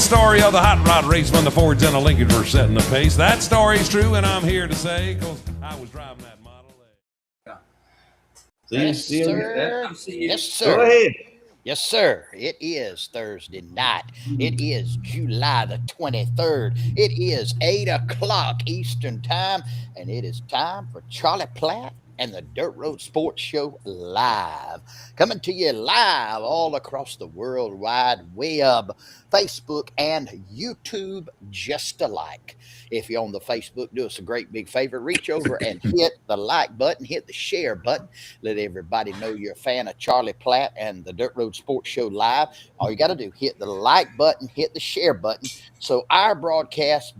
story of the hot rod race when the Fords and the Lincoln were setting the pace. That story's true, and I'm here to say, because I was driving that Model A. Yes, sir. Yes, sir. Go ahead. Yes, sir. It is Thursday night. It is July the 23rd. It is 8 o'clock Eastern time, and it is time for Charlie Platt and the Dirt Road Sports Show live. Coming to you live all across the World Wide Web, Facebook and YouTube just alike. If you're on the Facebook, do us a great big favor. Reach over and hit the like button, hit the share button. Let everybody know you're a fan of Charlie Platt and the Dirt Road Sports Show live. All you got to do, hit the like button, hit the share button. So our broadcast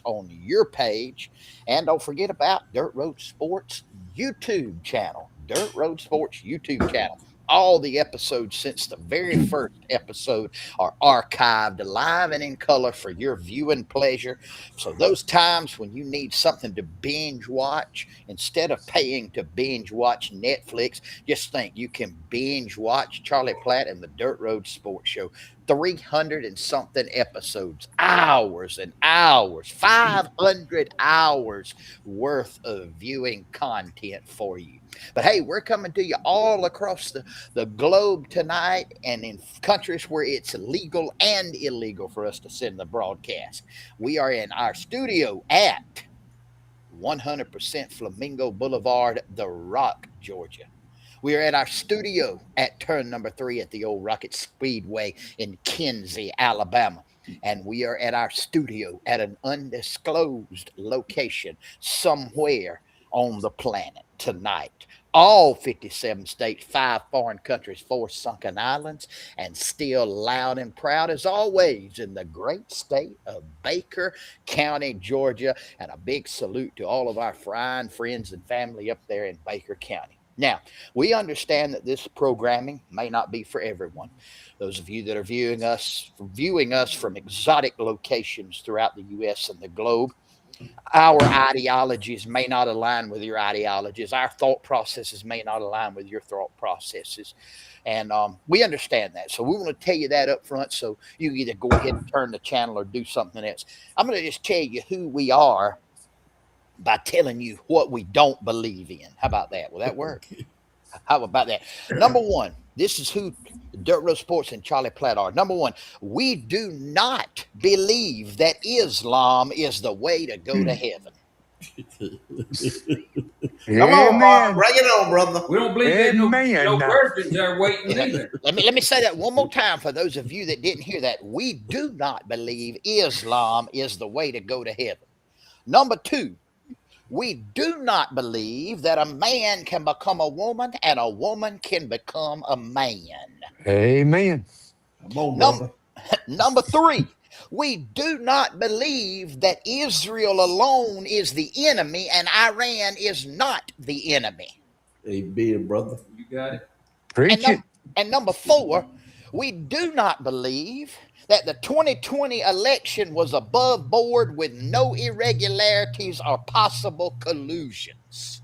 on your page. And don't forget about Dirt Road Sports YouTube channel. Dirt Road Sports YouTube channel. All the episodes since the very first episode are archived live and in color for your viewing pleasure. So those times when you need something to binge watch, instead of paying to binge watch Netflix, just think you can binge watch Charlie Platt and the Dirt Road Sports Show. 300 and something episodes, hours and hours, 500 hours worth of viewing content for you. But hey, we're coming to you all across the globe tonight, and in countries where it's legal and illegal for us to send the broadcast. We are in our studio at 100% Flamingo Boulevard, The Rock, Georgia. We are at our studio at turn number 3 at the old Rocket Speedway in Kinsey, Alabama. And we are at our studio at an undisclosed location somewhere on the planet tonight. All 57 states, 5 foreign countries, 4 sunken islands, and still loud and proud as always in the great state of Baker County, Georgia. And a big salute to all of our fine friends and family up there in Baker County. Now, we understand that this programming may not be for everyone. Those of you that are viewing us from exotic locations throughout the U.S. and the globe, our ideologies may not align with your ideologies. Our thought processes may not align with your thought processes. And we understand that. So we want to tell you that up front, so you either go ahead and turn the channel or do something else. I'm going to just tell you who we are by telling you what we don't believe in. How about that? Will that work? How about that? Number one, this is who Dirt Road Sports and Charlie Platt are. Number one, we do not believe that Islam is the way to go to heaven. Come on, Mark. Bring it on, brother. We don't believe there's no virgins there waiting either. Let me say that one more time for those of you that didn't hear that. We do not believe Islam is the way to go to heaven. Number two, we do not believe that a man can become a woman and a woman can become a man. Amen. Number three, we do not believe that Israel alone is the enemy and Iran is not the enemy. Amen, brother. You got it. Preach it. And number four, we do not believe that the 2020 election was above board with no irregularities or possible collusions.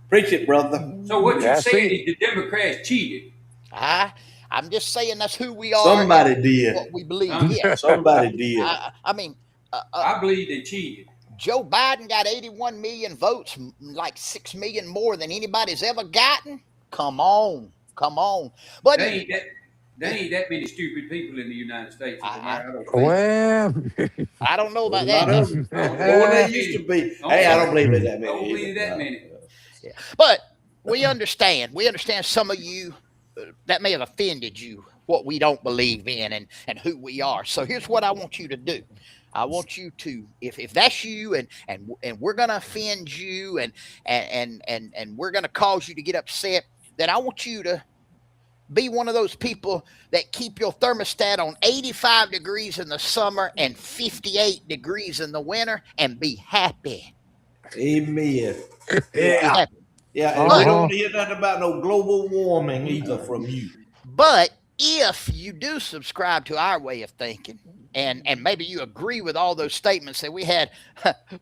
Preach it, brother. So what you're saying is the Democrats cheated. I'm just saying that's who we are. Somebody did. What we believe. Yeah. Somebody did. I believe they cheated. Joe Biden got 81 million votes, like 6 million more than anybody's ever gotten. Come on. But there ain't that many stupid people in the United States. I don't know about that. More than used to be. Hey, I don't believe it that many. Don't believe that many. Yeah. But we understand. We understand some of you that may have offended you, what we don't believe in and who we are. So here's what I want you to do. I want you to, if that's you and we're gonna offend you and we're gonna cause you to get upset, then I want you to be one of those people that keep your thermostat on 85 degrees in the summer and 58 degrees in the winter and be happy. Amen. Yeah. And we don't hear nothing about no global warming either from you. But if you do subscribe to our way of thinking, and maybe you agree with all those statements that we had,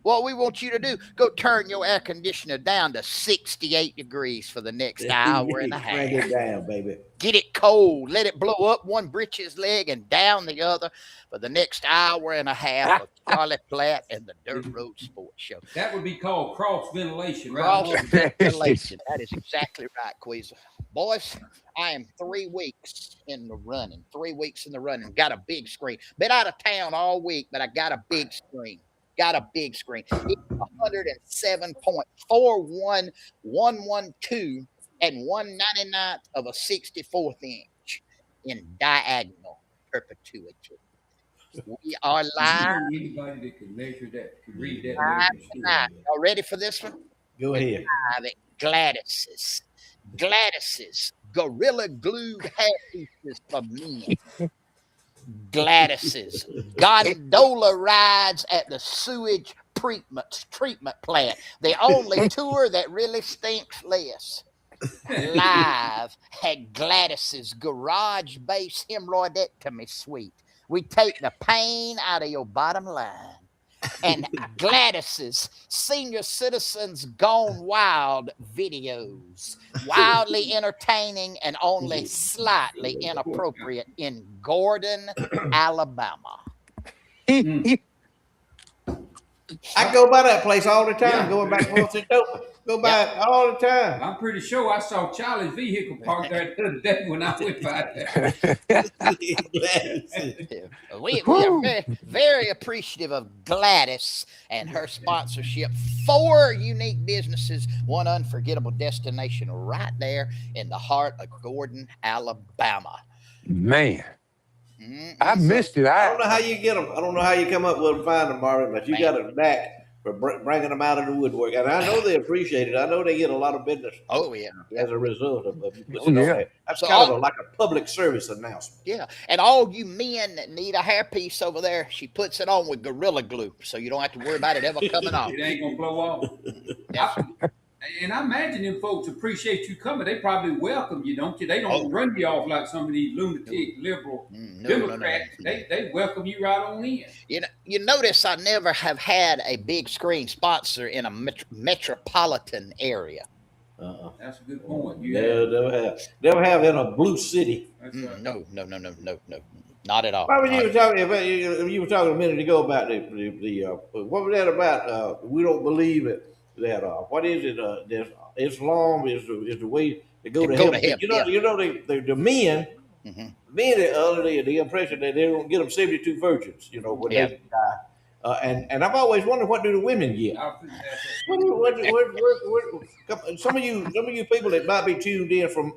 what we want you to do, go turn your air conditioner down to 68 degrees for the next hour and a half. Crank it down, baby. Get it cold. Let it blow up one britches leg and down the other for the next hour and a half of Charlie Platt and the Dirt Road Sports Show. That would be called cross ventilation, right? Cross ventilation. That is exactly right, Queezer. Boys, I am 3 weeks in the running. 3 weeks in the running. Got a big screen. Been out of town all week, but I got a big screen. Got a big screen. It's 107.41112 and 1/99th of a 64th inch in diagonal perpetuity. We are live. Anybody that can measure that, can read that. Live tonight. Y'all ready for this one? Go ahead. Live at Gladys's Gorilla Glued hair pieces for men. Gladys's gondola rides at the sewage treatment plant. The only tour that really stinks less. Live at Gladys's garage base hemorrhoidectomy suite. We take the pain out of your bottom line. And Gladys's Senior Citizens Gone Wild videos. Wildly entertaining and only slightly inappropriate in Gordon, Alabama. I go by that place all the time, going back and forth to Dover. Go by it all the time. I'm pretty sure I saw Charlie's vehicle parked there the other day when I went by there. We are very, very appreciative of Gladys and her sponsorship. 4 unique businesses, one unforgettable destination right there in the heart of Gordon, Alabama. Man, I missed it. I don't know how you get them. I don't know how you come up with them, find them, Marvin, but you got a knack for bringing them out of the woodwork. And I know they appreciate it. I know they get a lot of business as a result of you putting it on there. That's kind of like a public service announcement. Yeah. And all you men that need a hairpiece over there, she puts it on with Gorilla Glue, so you don't have to worry about it ever coming off. It ain't going to blow off. And I imagine them folks appreciate you coming. They probably welcome you, don't you? They don't run you off like some of these lunatic liberal Democrats. No. They welcome you right on in. You notice I never have had a big screen sponsor in a metropolitan area. That's a good point. Never have in a blue city. No, not at all. Why were you talking about? You were talking a minute ago about the what was that about? We don't believe it. That what is it? Islam is the way to go to heaven. You know the men. Mm-hmm. Men are under the impression that they don't get them 72 virgins. You know when they die. And I've always wondered, what do the women get? Some of you people that might be tuned in from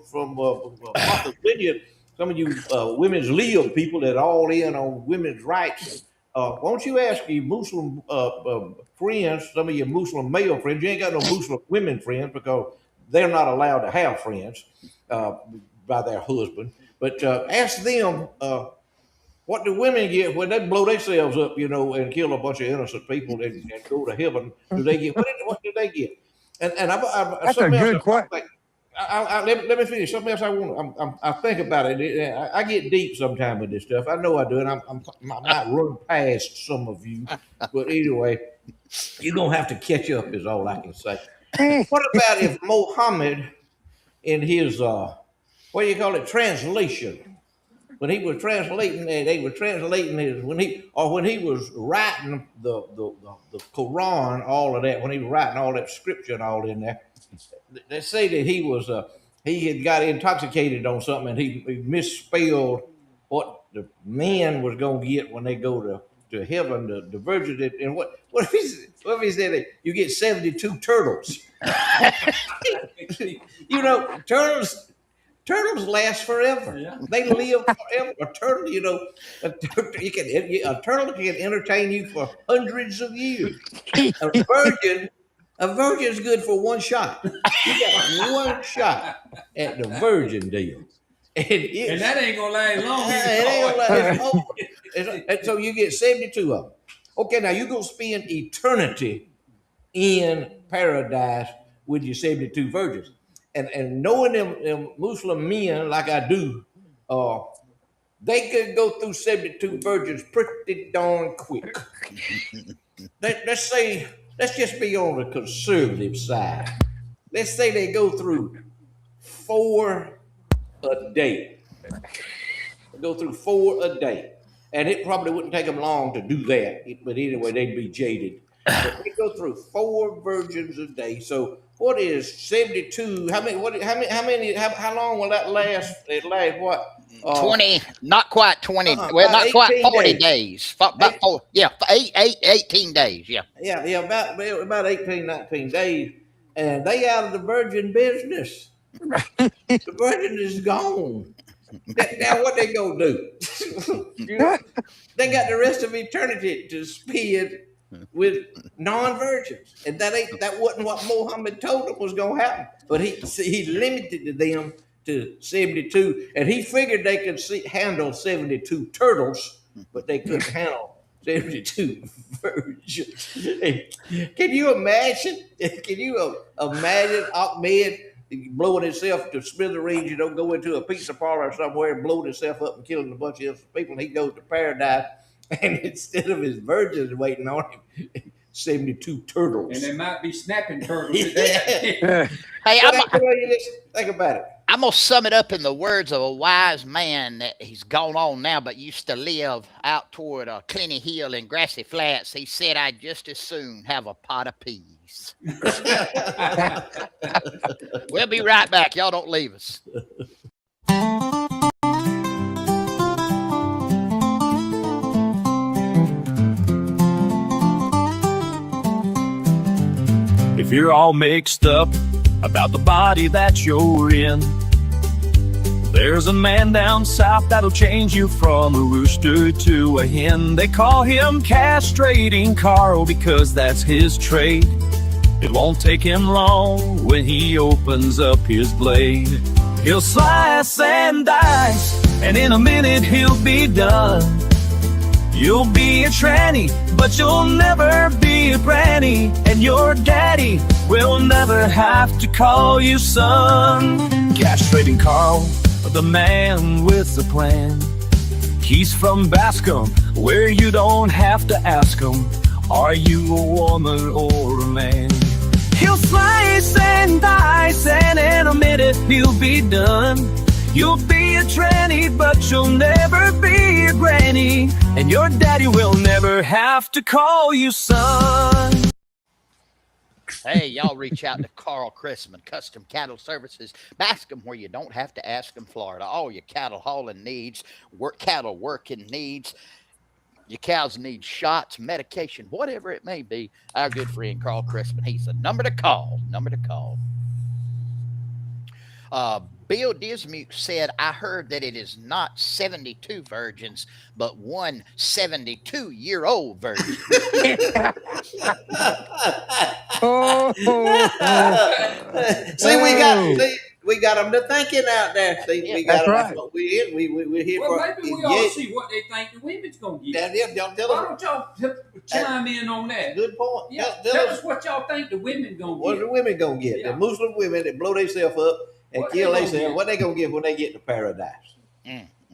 Virginia, some of you women's Lib people that are all in on women's rights. Won't you ask your Muslim friends, some of your Muslim male friends? You ain't got no Muslim women friends because they're not allowed to have friends by their husband. But ask them what do women get when they blow themselves up, and kill a bunch of innocent people and go to heaven? Do they get what do they get? And that's a good question. Let me finish. Something else I think about it. I get deep sometimes with this stuff. I know I do, and I might run past some of you. But anyway, you're going to have to catch up is all I can say. What about if Muhammad in his, translation, when he was translating, they were translating his, when he was writing the Quran, all of that, when he was writing all that scripture and all in there, they say that he had got intoxicated on something and he misspelled what the men was going to get when they go to heaven, the virgin. And what if he said that you get 72 turtles? Turtles last forever. Yeah. They live forever. A turtle, a turtle can entertain you for hundreds of years. A virgin is good for one shot. You got one shot at the virgin deal. And that ain't going to last long. It ain't going to last. And so you get 72 of them. Okay, now you're going to spend eternity in paradise with your 72 virgins. And knowing them Muslim men like I do, they could go through 72 virgins pretty darn quick. Let's just be on the conservative side. Let's say they go through 4 a day. Go through 4 a day. And it probably wouldn't take them long to do that. But anyway, they'd be jaded. But they go through 4 virgins a day. So what is 72? How long will that last? It lasts what? 20, not quite 20. Well, not quite 40 days. About 18 days. Yeah. Yeah, about 18, 19 days. And they out of the virgin business. The virgin is gone. Now what they gonna do? They got the rest of eternity to spend with non-virgins, and that wasn't what Muhammad told them was gonna happen. But he limited them to 72, and he figured they could handle 72 turtles, but they couldn't handle 72 virgins. Can you imagine? Can you imagine Ahmed blowing himself to smithereens? You know, go into a pizza parlor somewhere and blowing himself up and killing a bunch of people. And he goes to paradise, and instead of his virgins waiting on him, 72 turtles. And there might be snapping turtles. Hey, think about it. I'm going to sum it up in the words of a wise man that he's gone on now, but used to live out toward Clinty Hill and Grassy Flats. He said, I'd just as soon have a pot of peas. We'll be right back. Y'all don't leave us. If you're all mixed up about the body that you're in, there's a man down south that'll change you from a rooster to a hen. They call him Castrating Carl because that's his trade. It won't take him long when he opens up his blade. He'll slice and dice, and in a minute he'll be done. You'll be a tranny, but you'll never be a granny, and your daddy will never have to call you son. Castrating Carl, the man with the plan. He's from Bascom, where you don't have to ask him, are you a woman or a man? He'll slice and dice, and in a minute he'll be done. You'll be a tranny, but you'll never be a granny, and your daddy will never have to call you son. Hey, y'all reach out to Carl Chrisman, Custom Cattle Services, Bascom, where you don't have to ask them, Florida. All your cattle hauling needs, cattle working needs. Your cows need shots, medication, whatever it may be. Our good friend Carl Chrisman, he's the number to call. Bill Dismuke said, I heard that it is not 72 virgins, but one 72-year-old virgin. We got them to thinking out there. See, we got them. right. That's what we're here for. Well, maybe we all see what they think the women's going to get. Why don't y'all chime in on that? Good point. Yeah, tell us what y'all think the women going to get. What are the women going to get? Yeah. The Muslim women that blow themselves up and What kill they gonna themselves, get? what they going to get when they get to paradise?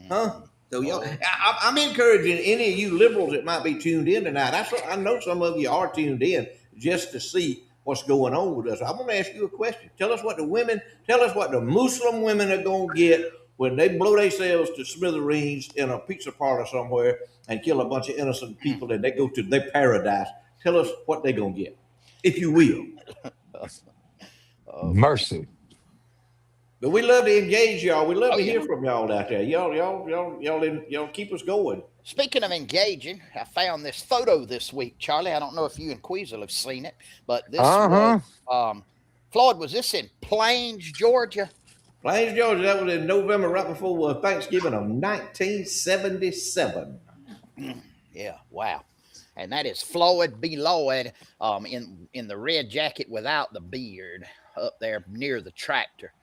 Huh? So y'all, I'm encouraging any of you liberals that might be tuned in tonight. I know some of you are tuned in just to see what's going on with us. I'm going to ask you a question. Tell us what the Muslim women are going to get when they blow themselves to smithereens in a pizza parlor somewhere and kill a bunch of innocent people and they go to their paradise. Tell us what they're going to get, if you will. Mercy. But we love to engage y'all. We love to hear from y'all out there. Y'all keep us going. Speaking of engaging, I found this photo this week, Charlie. I don't know if you and Queasel have seen it, but this was, Floyd, was this in Plains, Georgia? Plains, Georgia. That was in November, right before Thanksgiving of 1977. Yeah, wow. And that is Floyd B. Lloyd in the red jacket without the beard up there near the tractor.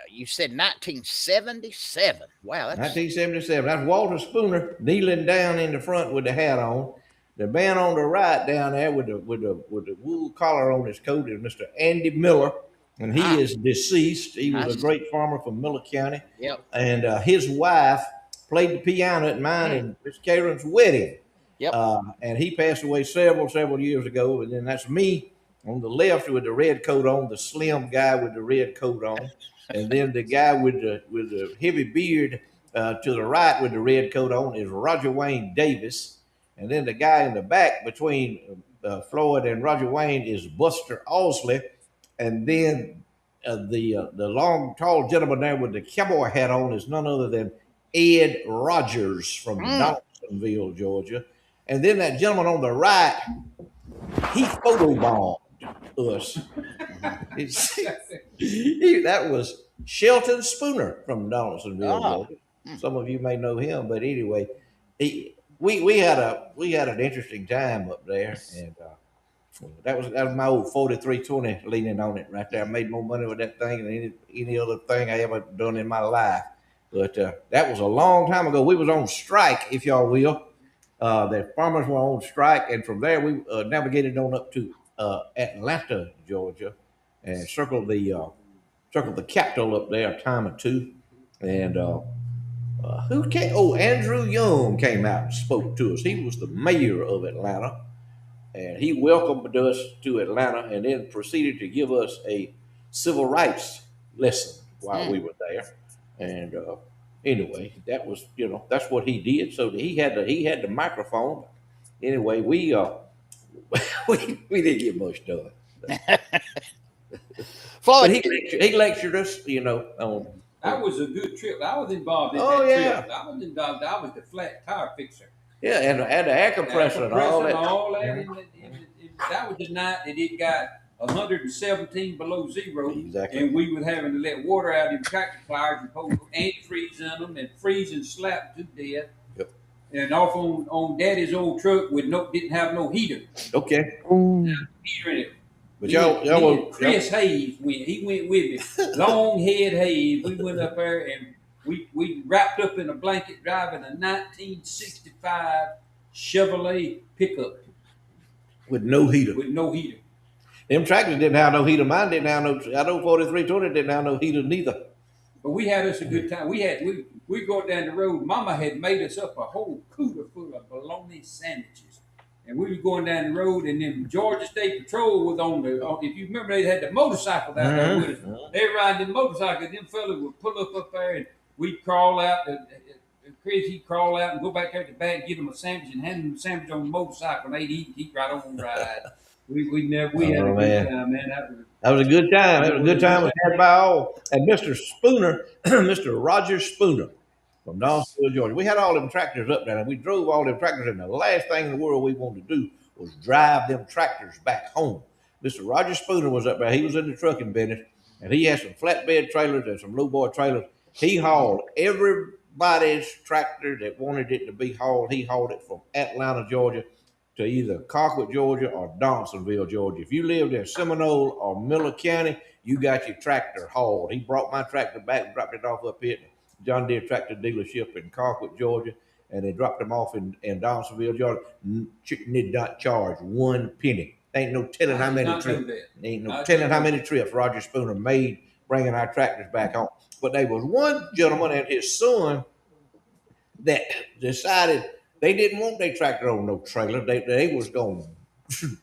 You said 1977. Wow, that's 1977. That's Walter Spooner kneeling down in the front with the hat on. The man on the right down there with the wool collar on his coat is Mr. Andy Miller. and he is deceased. He was a great farmer from Miller County. Yep. And his wife played the piano at mine and Miss Karen's wedding. Yep. And he passed away several years ago. And then that's me on the left with the red coat on, the slim guy with the red coat on, and then the guy with the heavy beard to the right with the red coat on is Roger Wayne Davis, and then the guy in the back between Floyd and Roger Wayne is Buster Owsley, and then the long, tall gentleman there with the cowboy hat on is none other than Ed Rogers from Donaldsonville, Georgia. And then that gentleman on the right, he photobombed us. That was Shelton Spooner from Donaldsonville, Georgia. Some of you may know him, but anyway, we had an interesting time up there, and that was my old 4320 leaning on it right there. I made more money with that thing than any other thing I ever done in my life. But that was a long time ago. We was on strike, if y'all will. The farmers were on strike, and from there we navigated on up to Atlanta, Georgia, and circled the capital up there a time or two. And who came? Oh, Andrew Young came out and spoke to us. He was the mayor of Atlanta, and he welcomed us to Atlanta, and then proceeded to give us a civil rights lesson while we were there. And anyway, that was, that's what he did. So he had the microphone. Anyway, we we didn't get much done. But he lectured us, on. That was a good trip. I was involved in Oh, that yeah. trip. I was involved. I was the flat tire fixer. Yeah, and had the air compressor and all that. That was the night that it got 117 below zero. Exactly. And we were having to let water out in tractor tires and put antifreeze in them and freeze and slap to death. Yep. And off on Daddy's old truck didn't have no heater. Okay. Heater in it. But Chris Hayes went. He went with me. Longhead Hayes. We went up there and we wrapped up in a blanket driving a 1965 Chevrolet pickup with no heater. Them tractors didn't have no heater. Mine didn't have no. I know 4320 didn't have no heater neither. But we had us a good time. We go down the road. Mama had made us up a whole cooler full of bologna sandwiches. And we were going down the road, and then Georgia State Patrol was on if you remember, they had the motorcycle down there with us. They were riding the motorcycle. Them fellas would pull up there, and we'd crawl out. Chris, he'd crawl out and go back there at the back, give them a sandwich, and hand them a sandwich on the motorcycle, and they'd eat right on the ride. We had a good time, man. That was a good time. It was a good time. It was had by all. And Mr. Spooner, Mr. Roger Spooner from Donaldsonville, Georgia. We had all them tractors up there, and we drove all them tractors, and the last thing in the world we wanted to do was drive them tractors back home. Mr. Roger Spooner was up there. He was in the trucking business, and he had some flatbed trailers and some lowboy trailers. He hauled everybody's tractor that wanted it to be hauled. He hauled it from Atlanta, Georgia, to either Colquitt, Georgia, or Donaldsonville, Georgia. If you lived in Seminole or Miller County, you got your tractor hauled. He brought my tractor back and dropped it off up here at John Deere tractor dealership in Colquitt, Georgia, and they dropped them off in Donaldsonville, Georgia. Did not charge 1 penny. Ain't no telling how many trips. Ain't no telling how many trips Roger Spooner made bringing our tractors back home. But there was one gentleman and his son that decided they didn't want their tractor on no trailer. They was going to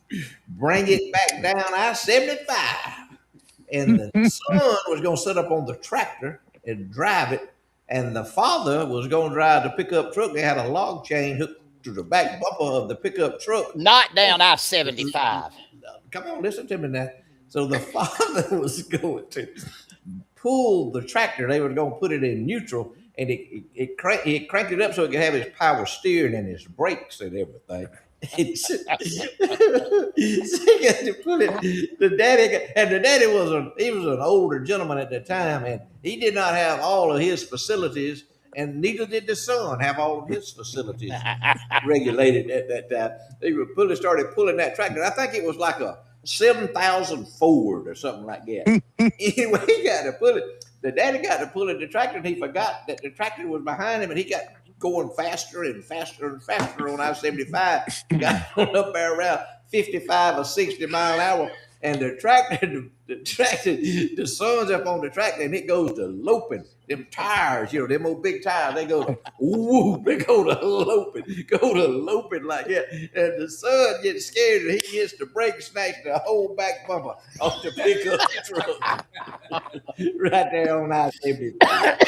bring it back down I-75. And the son was going to sit up on the tractor and drive it. And the father was going to drive the pickup truck. They had a log chain hooked to the back bumper of the pickup truck. Not down I-75. Come on, listen to me now. So the father was going to pull the tractor. They were going to put it in neutral, and it cranked it up so it could have its power steering and its brakes and everything. So he got to pull it. The daddy was an older gentleman at the time, and he did not have all of his facilities, and neither did the son have all of his facilities regulated at that time. They started pulling that tractor. I think it was like a 7,000 Ford or something like that. Anyway, he got to pull it. The daddy got to pull it, the tractor, and he forgot that the tractor was behind him, and he got going faster and faster and faster on I-75. Got on up there around 55 or 60 mile an hour, and the tractor, the sun's up on the tractor, and it goes to loping. Them tires, them old big tires, they go, ooh, they go to loping like that. And the son gets scared, and he gets the brake, snatch the whole back bumper off the pickup truck, right there on I-75.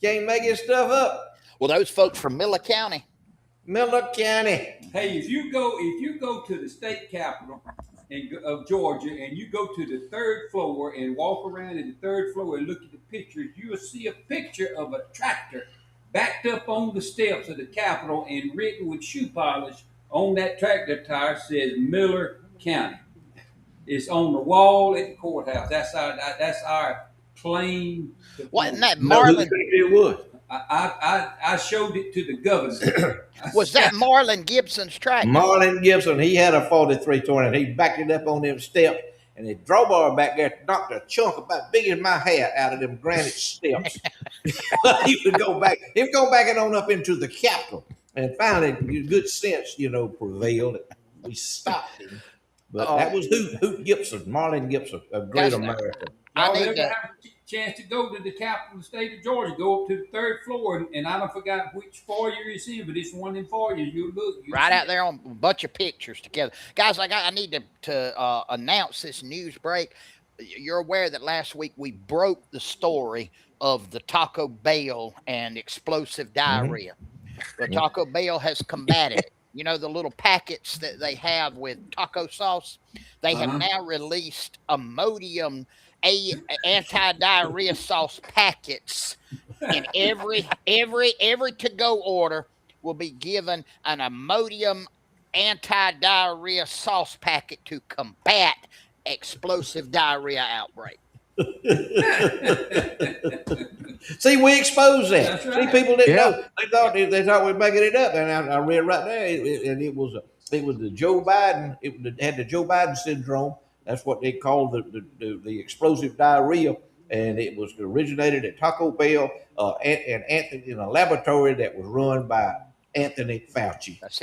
Can't make his stuff up. Well, those folks from Miller County. Hey, if you go to the state capitol of Georgia and you go to the third floor and walk around in the third floor and look at the pictures, you will see a picture of a tractor backed up on the steps of the Capitol and written with shoe polish on that tractor tire says Miller County. It's on the wall at the courthouse. That's our claim. Wasn't that Marlon? It was. I showed it to the governor. Was that Marlon Gibson's tractor? Marlon Gibson, he had a 4320. He backed it up on them steps, and the drawbar back there knocked a chunk about big as my hat out of them granite steps. He would go back. He would go back and on up into the Capitol, and finally, good sense, prevailed. We stopped him. But that was Hoot Gibson, Marlon Gibson, a great American. I need to have a chance to go to the capital of the state of Georgia, go up to the third floor, and I don't forget which foyer it's in, but it's one of them foyers. You look right out there on a bunch of pictures together, guys. I need to announce this news break. You're aware that last week we broke the story of the Taco Bell and explosive diarrhea. The Taco Bell has combated it. The little packets that they have with taco sauce. They have now released Imodium anti-diarrhea sauce packets, and every to-go order will be given an Imodium anti-diarrhea sauce packet to combat explosive diarrhea outbreak. See, we exposed that. That's right. See, people didn't know. They thought we were making it up, and I read right there, and it was the Joe Biden. It had the Joe Biden syndrome. That's what they called the explosive diarrhea, and it was originated at Taco Bell and Anthony in a laboratory that was run by Anthony Fauci. That's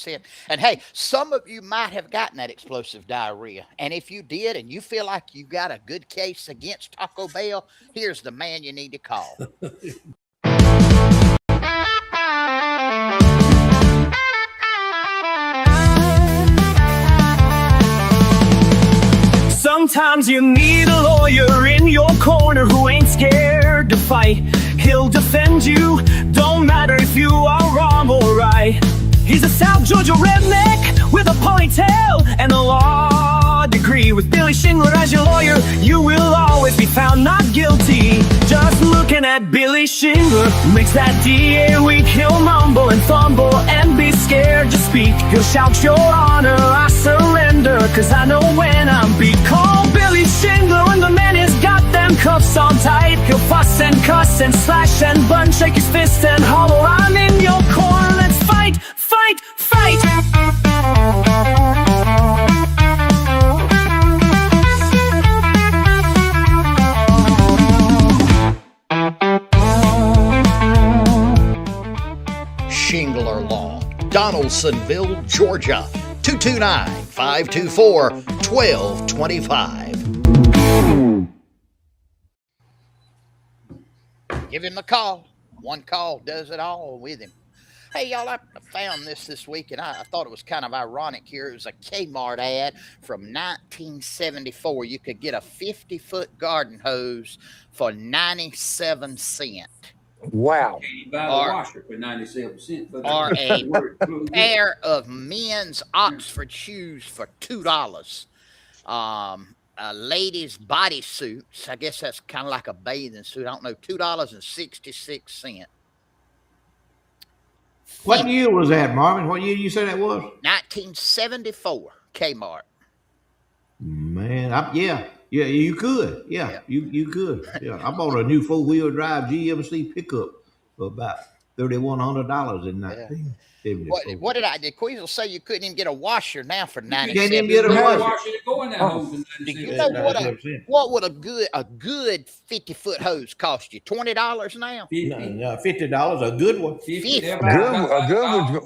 it. And hey, some of you might have gotten that explosive diarrhea, and if you did, and you feel like you got a good case against Taco Bell, here's the man you need to call. Sometimes you need a lawyer in your corner who ain't scared to fight. He'll defend you, don't matter if you are wrong or right. He's a South Georgia redneck with a ponytail and a law degree. With Billy Schindler as your lawyer, you will always be found not guilty. Just looking at Billy Schindler makes that DA weak. He'll mumble and fumble and be scared to speak. He'll shout, "Your Honor, I surrender, 'cause I know when I'm beat." Call Billy Schindler when the man has got them cuffs on tight. He'll fuss and cuss and slash and bun, shake his fist and holler, "I'm in your corner, let's fight, fight, fight." Shingler Law, Donaldsonville, Georgia, 229-524-1225. Give him a call. One call does it all with him. Hey, y'all, I found this week, and I thought it was kind of ironic here. It was a Kmart ad from 1974. You could get a 50-foot garden hose for 97 cents. Wow. You buy the washer for 97 cents. Or a pair of men's Oxford shoes for $2. A lady's bodysuits, I guess that's kind of like a bathing suit. I don't know, $2.66. What year was that, Marvin? What year you say that was? 1974, Kmart. Man, yeah, you could. Yeah. You could. Yeah, I bought a new 4-wheel drive GMC pickup for about $3,100 in 1974. What did Queasel say? You couldn't even get a washer now for 97 You can't even get a washer. To go in that hose in Do you know what would a good 50-foot hose cost you? $20 now? No, $50, a good one. 50. A good one.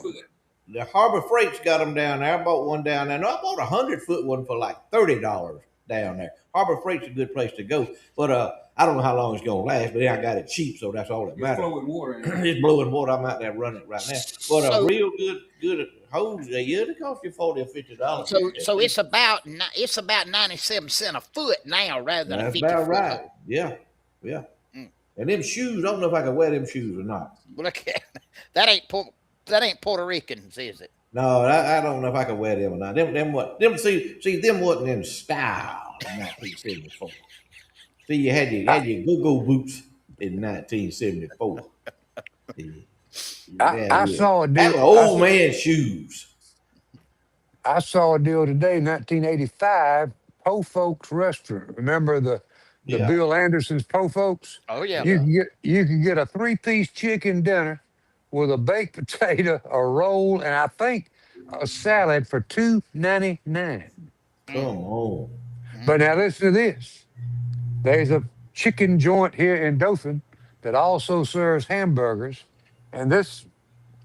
the Harbor Freight's got them down there. I bought one down there. No, I bought a 100-foot one for like $30 down there. Harbor Freight's a good place to go, but I don't know how long it's gonna last. But I got it cheap, so that's all that matters. It's flowing water. It's blowing water. I'm out there running it right now. But a real good hose, yeah, it cost you $40 or $50. So it's about 97 cents a foot now, rather than that's 50 about foot. right. Yeah. And them shoes, I don't know if I can wear them shoes or not. Look, that ain't Puerto Ricans, is it? No, I don't know if I can wear them or not. Them wasn't in style in 1974. See, you had your go-go boots in 1974. I saw a deal. That was old man shoes. I saw a deal today, 1985, Po Folks Restaurant. Remember the Bill Anderson's Po Folks? Oh yeah. You could get a 3-piece chicken dinner with a baked potato, a roll, and I think a salad for $2.99. Come on. But now listen to this. There's a chicken joint here in Dothan that also serves hamburgers. And this,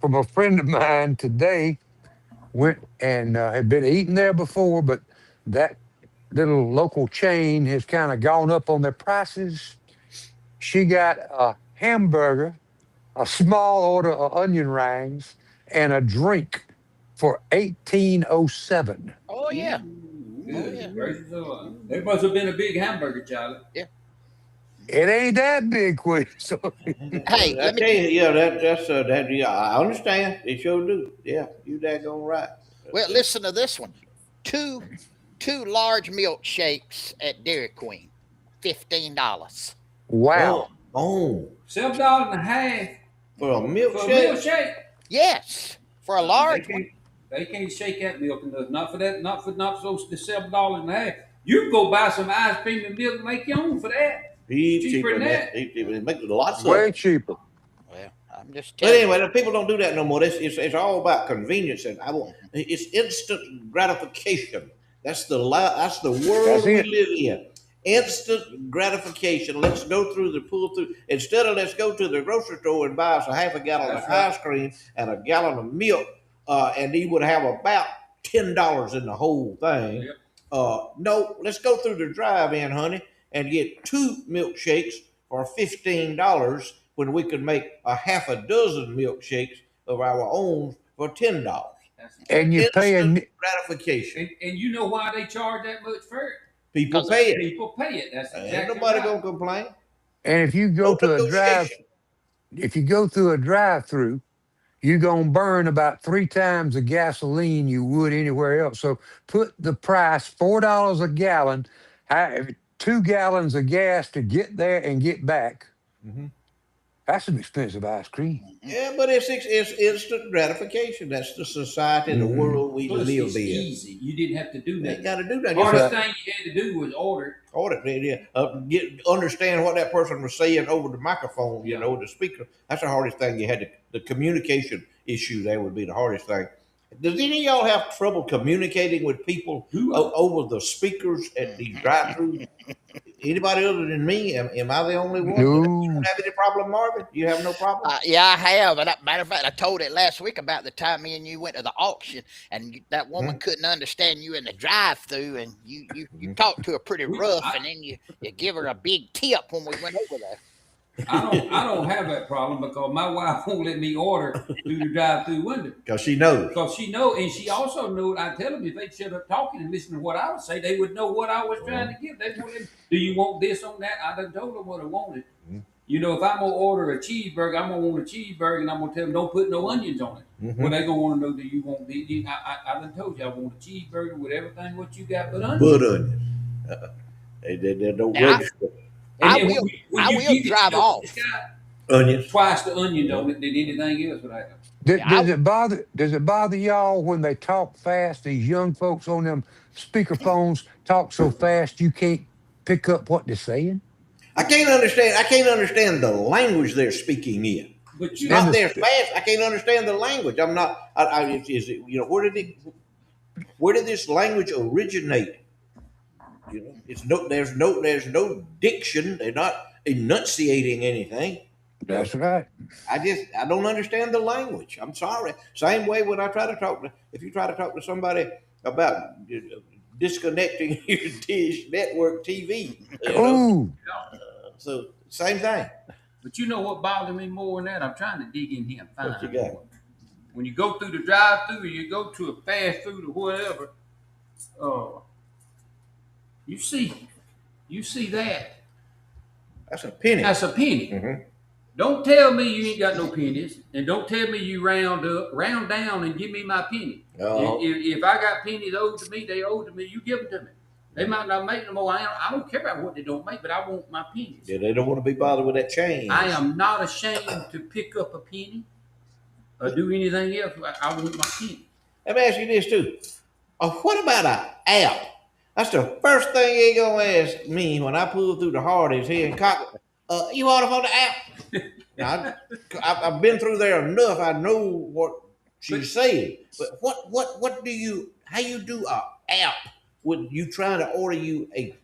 from a friend of mine today, went and had been eating there before, but that little local chain has kind of gone up on their prices. She got a hamburger, a small order of onion rings, and a drink for $18.07. Oh yeah. There must have been a big hamburger, Charlie. Yeah. It ain't that big, quick. So Hey, I tell you, yeah, I understand. They sure do. Yeah, you daggone right. well, listen to this one. Two large milkshakes at Dairy Queen, $15. wow. Oh, $7.50 for a for a milkshake? milkshake. Yes, for a large one. They can't shake that milk enough. Not for that. Not for the $7.50. You can go buy some ice cream and milk and make your own for that. Cheaper than that. They make lots Way of. cheaper. Well, I'm just But telling anyway, the people don't do that no more. It's all about convenience, and it's instant gratification. That's the world we live in. Instant gratification. Let's go through pull through. Instead of let's go to the grocery store and buy us a half a gallon of ice cream and a gallon of milk, and he would have about $10 in the whole thing. Yep. No, let's go through the drive-in, honey, and get 2 milkshakes for $15 when we could make a half a dozen milkshakes of our own for $10. And you're paying gratification. And you know why they charge that much for it? People pay it. People pay it. That's exactly Ain't nobody right. gonna complain. And if you go to a drive-through, you're gonna burn about 3 times the gasoline you would anywhere else. So put the price $4 a gallon, 2 gallons of gas to get there and get back. Mm-hmm. That's some expensive ice cream. Yeah, but it's instant gratification. That's the society, the world we Plus, live it's in. easy. You didn't have to do You that. ain't got to do that. The hardest thing you had to do was order. Understand what that person was saying over the microphone, the speaker. That's the hardest thing you had to. The communication issue there would be the hardest thing. Does any of y'all have trouble communicating with people over the speakers at the drive-thru? Anybody other than me? Am I the only one? No. You don't have any problem, Marvin? You have no problem? Yeah, I have. And matter of fact, I told it last week about the time me and you went to the auction, and that woman couldn't understand you in the drive-thru, and you talked to her pretty rough, and then you give her a big tip when we went over there. I don't have that problem because my wife won't let me order through the drive-through window. Because she knows. Because she knows, and she also knows. I tell them if they shut up talking and listen to what I would say, they would know what I was trying to give. They wanted, do you want this on that? I done told them what I wanted. Mm-hmm. You know, if I'm gonna order a cheeseburger, I'm gonna want a cheeseburger, and I'm gonna tell them don't put no onions on it. Mm-hmm. Well, they gonna want to know, do you want these? I done told you I want a cheeseburger with everything what you got but onions. But onions. They don't register. I will drive off. Onions. Twice the onion on it than anything else would have. Does it bother y'all when they talk fast? These young folks on them speakerphones talk so fast you can't pick up what they're saying? I can't understand the language they're speaking in. But you Not their fast. I can't understand the language. I'm not. Is it? Where did this language originate? There's no diction. They're not enunciating anything. That's right. I don't understand the language. I'm sorry. Same way when I try to if you try to talk to somebody about disconnecting your dish network TV, Ooh, so same thing. But you know what bothers me more than that? I'm trying to dig in here and find What you got? more. When you go through the drive-through or you go to a fast food or whatever, you see that. That's a penny. That's a penny. Mhm. Don't tell me you ain't got no pennies, and don't tell me you round down, and give me my penny. Oh. If I got pennies owed to me, they owed to me. You give them to me. They might not make no more. I don't care about what they don't make, but I want my pennies. Yeah, they don't want to be bothered with that change. I am not ashamed to pick up a penny or do anything else. I want my penny. Let me ask you this too. What about an app? That's the first thing he gonna ask me when I pull through the Hardee's here in Cockle. You order from the app? Now, I've been through there enough. I know what she's saying. But what do you? How you do a app when you trying to order you a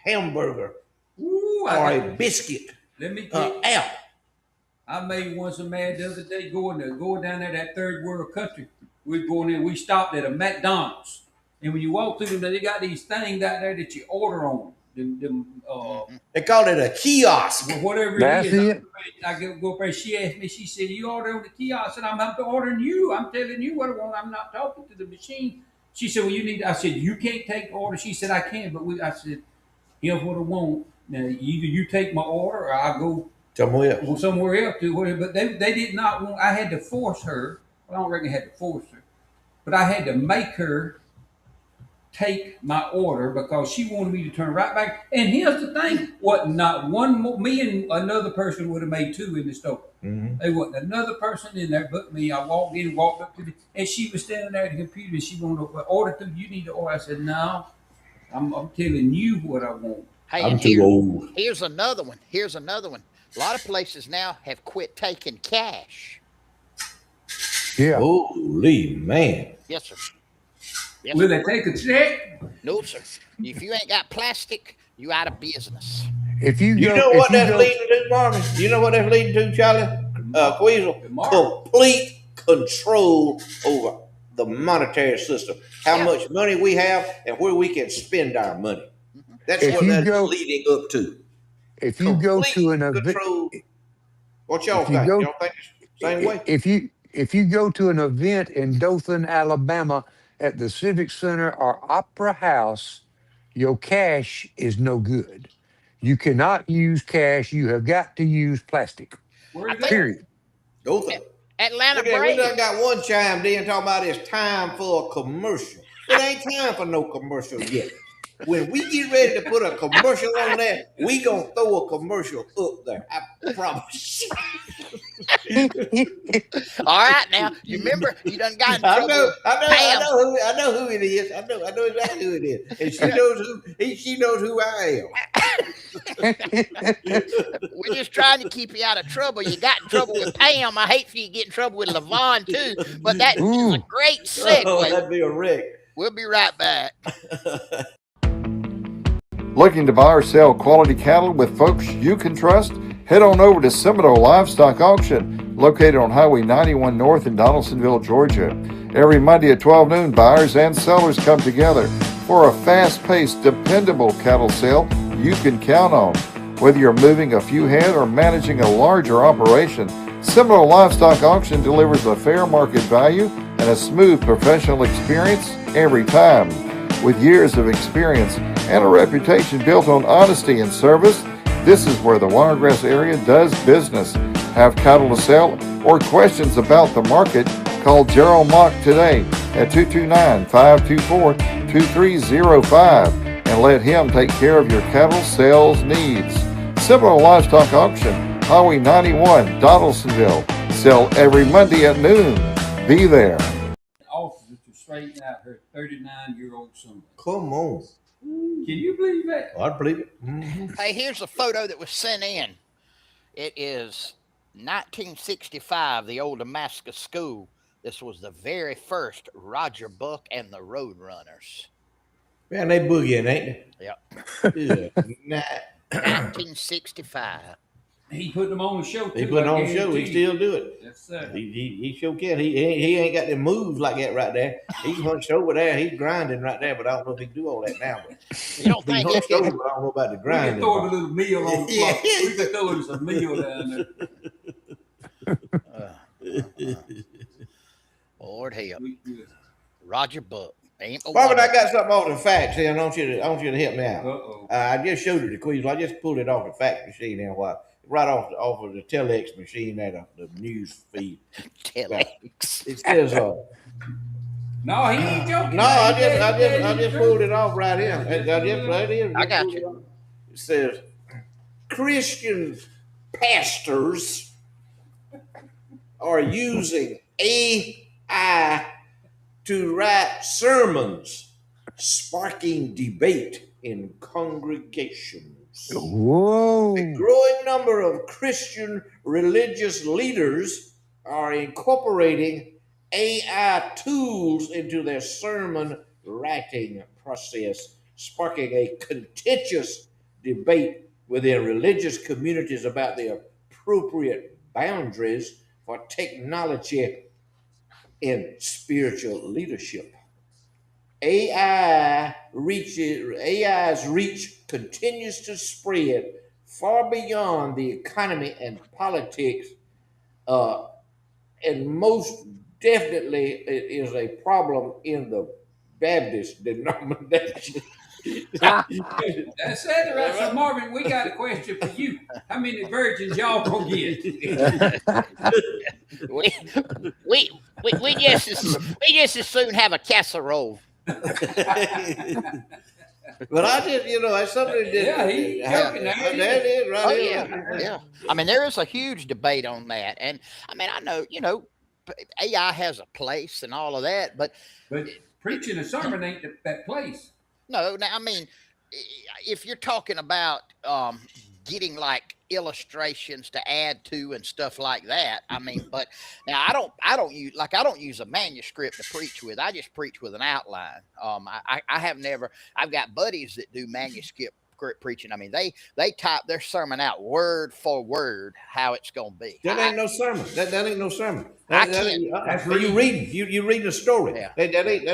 hamburger Ooh, or a biscuit? Let me tell you. App. I made one so mad the other day going down there that third world country. We going in. We stopped at a McDonald's, and when you walk through them, they got these things out there that you order on. They call it a kiosk. Whatever that's it is. it. I go up there. She asked me. She said, "You order on the kiosk?" I said, "I'm ordering you. I'm telling you what I want. I'm not talking to the machine." She said, "Well, you need." I said, "You can't take the order." She said, "I can," but I said, "Here's what I want. Now, either you take my order, or I go somewhere else to whatever." But they did not want. I had to force her. Well, I don't reckon I had to force her, but I had to make her take my order because she wanted me to turn right back. And here's the thing: what not one more, me and another person would have made two in the store. Mm-hmm. There wasn't another person in there but me. I walked in, walked up to the, and she was standing there at the computer. And she wanted to order through. You need to order. I said, "No, I'm telling you what I want." Hey, I'm too old. Here's another one. A lot of places now have quit taking cash. Yeah. Holy man. Yes, sir. Yes, Will sir. they take a check? No, sir. If you ain't got plastic, you out of business. If you You go, know if what you that's go, leading to, Marvin? You know what that's leading to, Charlie? Queasel? Complete control over the monetary system. How much money we have and where we can spend our money. That's If what you that's go- leading up to. if you go to an event, control. What y'all if you think? go, Y'all think the same way? if you go to an event in Dothan, Alabama, at the Civic Center or Opera House, your cash is no good. You cannot use cash. You have got to use plastic. Period. Dothan. Atlanta Look at, we done Braves. got one chimed in talking about it's time for a commercial. It ain't time for no commercial yet. When we get ready to put a commercial on there, we gonna throw a commercial up there. I promise. All right, now you remember you done got in trouble. I know who it is. I know exactly who it is, and she knows who I am. We're just trying to keep you out of trouble. You got in trouble with Pam. I hate for you to get in trouble with Levon too, but that is a great segue. Oh, that'd be a wreck. We'll be right back. Looking to buy or sell quality cattle with folks you can trust? Head on over to Seminole Livestock Auction, located on Highway 91 North in Donaldsonville, Georgia. Every Monday at 12 noon, buyers and sellers come together for a fast-paced, dependable cattle sale you can count on. Whether you're moving a few head or managing a larger operation, Seminole Livestock Auction delivers a fair market value and a smooth professional experience every time. With years of experience and a reputation built on honesty and service, this is where the Wiregrass area does business. Have cattle to sell or questions about the market? Call Gerald Mock today at 229-524-2305 and let him take care of your cattle sales needs. Seminole Livestock Auction, Highway 91, Donaldsonville. Sell every Monday at noon. Be there. Officer to straighten out her 39-year-old son. Come on. Can you believe that? I'd believe it. Mm-hmm. Hey, here's a photo that was sent in. It is 1965, the old Damascus School. This was the very first Roger Buck and the Roadrunners. Man, they boogieing, ain't they? Yep. Yeah. 1965. He put them on the show too. He put it I on the show. He guarantee you. still do it. Yes, sir. He sure can. He ain't got them moves like that right there. He's hunched over there. He's grinding right there, but I don't know if he can do all that now. But You don't he think hunched he over, can? but I don't know about the We can grinding. throw him a little meal on the clock. Yeah. We can throw him some meal down there. Lord help. We could. Roger Buck. Ain't no Marvin, I wonder. got something off the fax here. I want you to help me out. Uh-oh. I just showed it to Queasel. I just pulled it off the fax machine there a while. Right off of the telex machine there, the news feed. Telex. It says No, he ain't joking. no, I just pulled it off right here. Right here. I got you. It says Christian pastors are using AI to write sermons, sparking debate in congregations. Whoa. A growing number of Christian religious leaders are incorporating AI tools into their sermon writing process, sparking a contentious debate within religious communities about the appropriate boundaries for technology in spiritual leadership. AI's reach continues to spread far beyond the economy and politics, and most definitely it is a problem in the Baptist denomination. That's it, right? So Marvin, we got a question for you. How many virgins y'all gonna get? We just as soon have a casserole. But I just, it's something that. Yeah, he's joking now. That is right. Oh here. yeah. I mean, there is a huge debate on that, and I mean, I know AI has a place and all of that, but preaching a sermon ain't that place. no. Now, I mean, if you're talking about getting like illustrations to add to and stuff like that, I mean, but now I don't use a manuscript to preach with. I just preach with an outline. I've got buddies that do manuscript preaching. I mean, they type their sermon out word for word how it's gonna be. That ain't no sermon. That ain't no sermon. I That can't. ain't, That's you reading. You reading a story. Yeah. That ain't.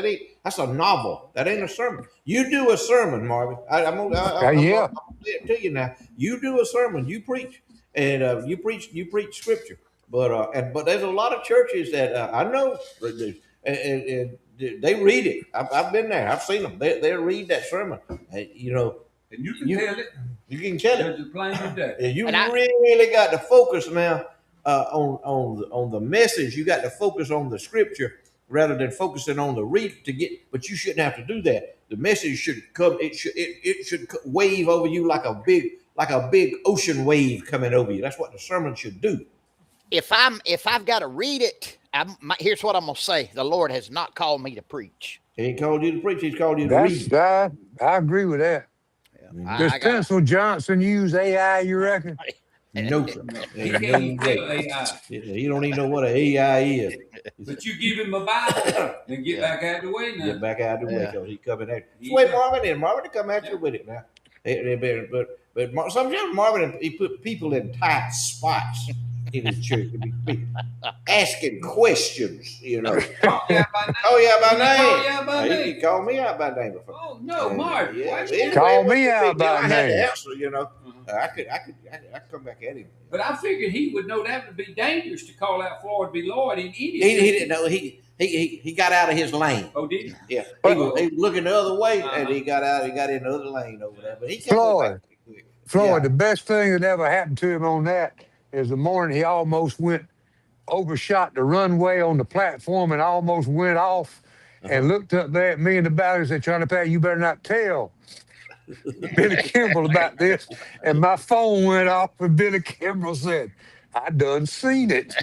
That's a novel. That ain't a sermon. You do a sermon, Marvin. I'm gonna say it to you now. You do a sermon. You preach, and you preach scripture. But there's a lot of churches that I know, and they read it. I've been there. I've seen them. They read that sermon. And you can tell it. You can tell it. There's a plain as day. And you really got to focus now on the message. You got to focus on the scripture rather than focusing on the read to get. But you shouldn't have to do that. The message should come. It should wave over you like a big ocean wave coming over you. That's what the sermon should do. If I've got to read it, here's what I'm gonna say: the Lord has not called me to preach. He ain't called you to preach. He's called you to read. I agree with that. Does Pencil Johnson use AI, you reckon? No, He can't tell AI. You don't even know what an AI is. But you give him a Bible and get back out of the way now. Get back out of the way because he's coming at you. Yeah. Wait, Marvin to come at you with it now. But sometimes Marvin, he put people in tight spots in his church to be asking questions, Call you out by name. Oh yeah, by name. Call you out by He name. called me out by name before. Oh no, Mark. Yeah, Call me out by I had to name. answer, I could come back at him. But I figured he would know that would be dangerous to call out for Lord be Lord in any. He didn't know. He got out of his lane. Oh, did he? Yeah, he was looking the other way, and he got out. He got in the other lane over there. But he kept Floyd, Yeah. the best thing that ever happened to him on that is the morning he almost overshot the runway on the platform and almost went off and looked up there at me and the battery and said, "Trying to pay, you better not tell Billy Kimball about this." And my phone went off and Billy Kimball said, "I done seen it."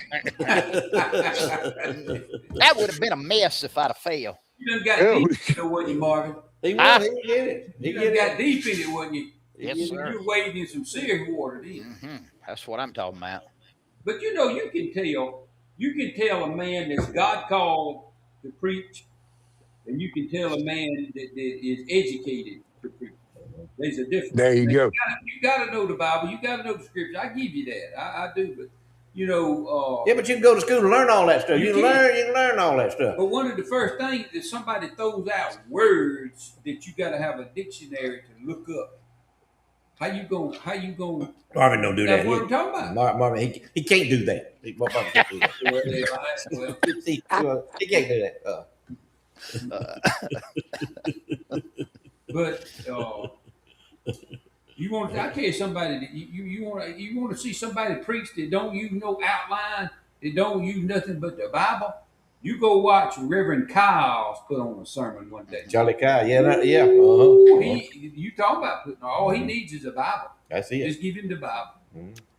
That would have been a mess if I'd have failed. You done got deep in it, wasn't you, Marvin? He get it. You done got deep in it, wasn't you? Yes, sir. You're wading in some serious water, didn't you? Mm-hmm. That's what I'm talking about. But you can tell a man that's God called to preach, and you can tell a man that is educated to preach. There's a difference. There you go. You got to know the Bible. You got to know the Scripture. I give you that. I do, but you know. Yeah, but you can go to school and learn all that stuff. You You can learn all that stuff. But one of the first things is somebody throws out words that you got to have a dictionary to look up. How you going? Marvin don't do that. That's what I'm talking about. Marvin, he can't do that. Marvin can't do that. Well, He can't do that. but you want? I tell you, somebody that you want to see somebody preach that don't use no outline, that don't use nothing but the Bible. You go watch Reverend Kyle's put on a sermon one day. Charlie Kyle, yeah. You talk about putting all he needs is a Bible. That's it. Just give him the Bible.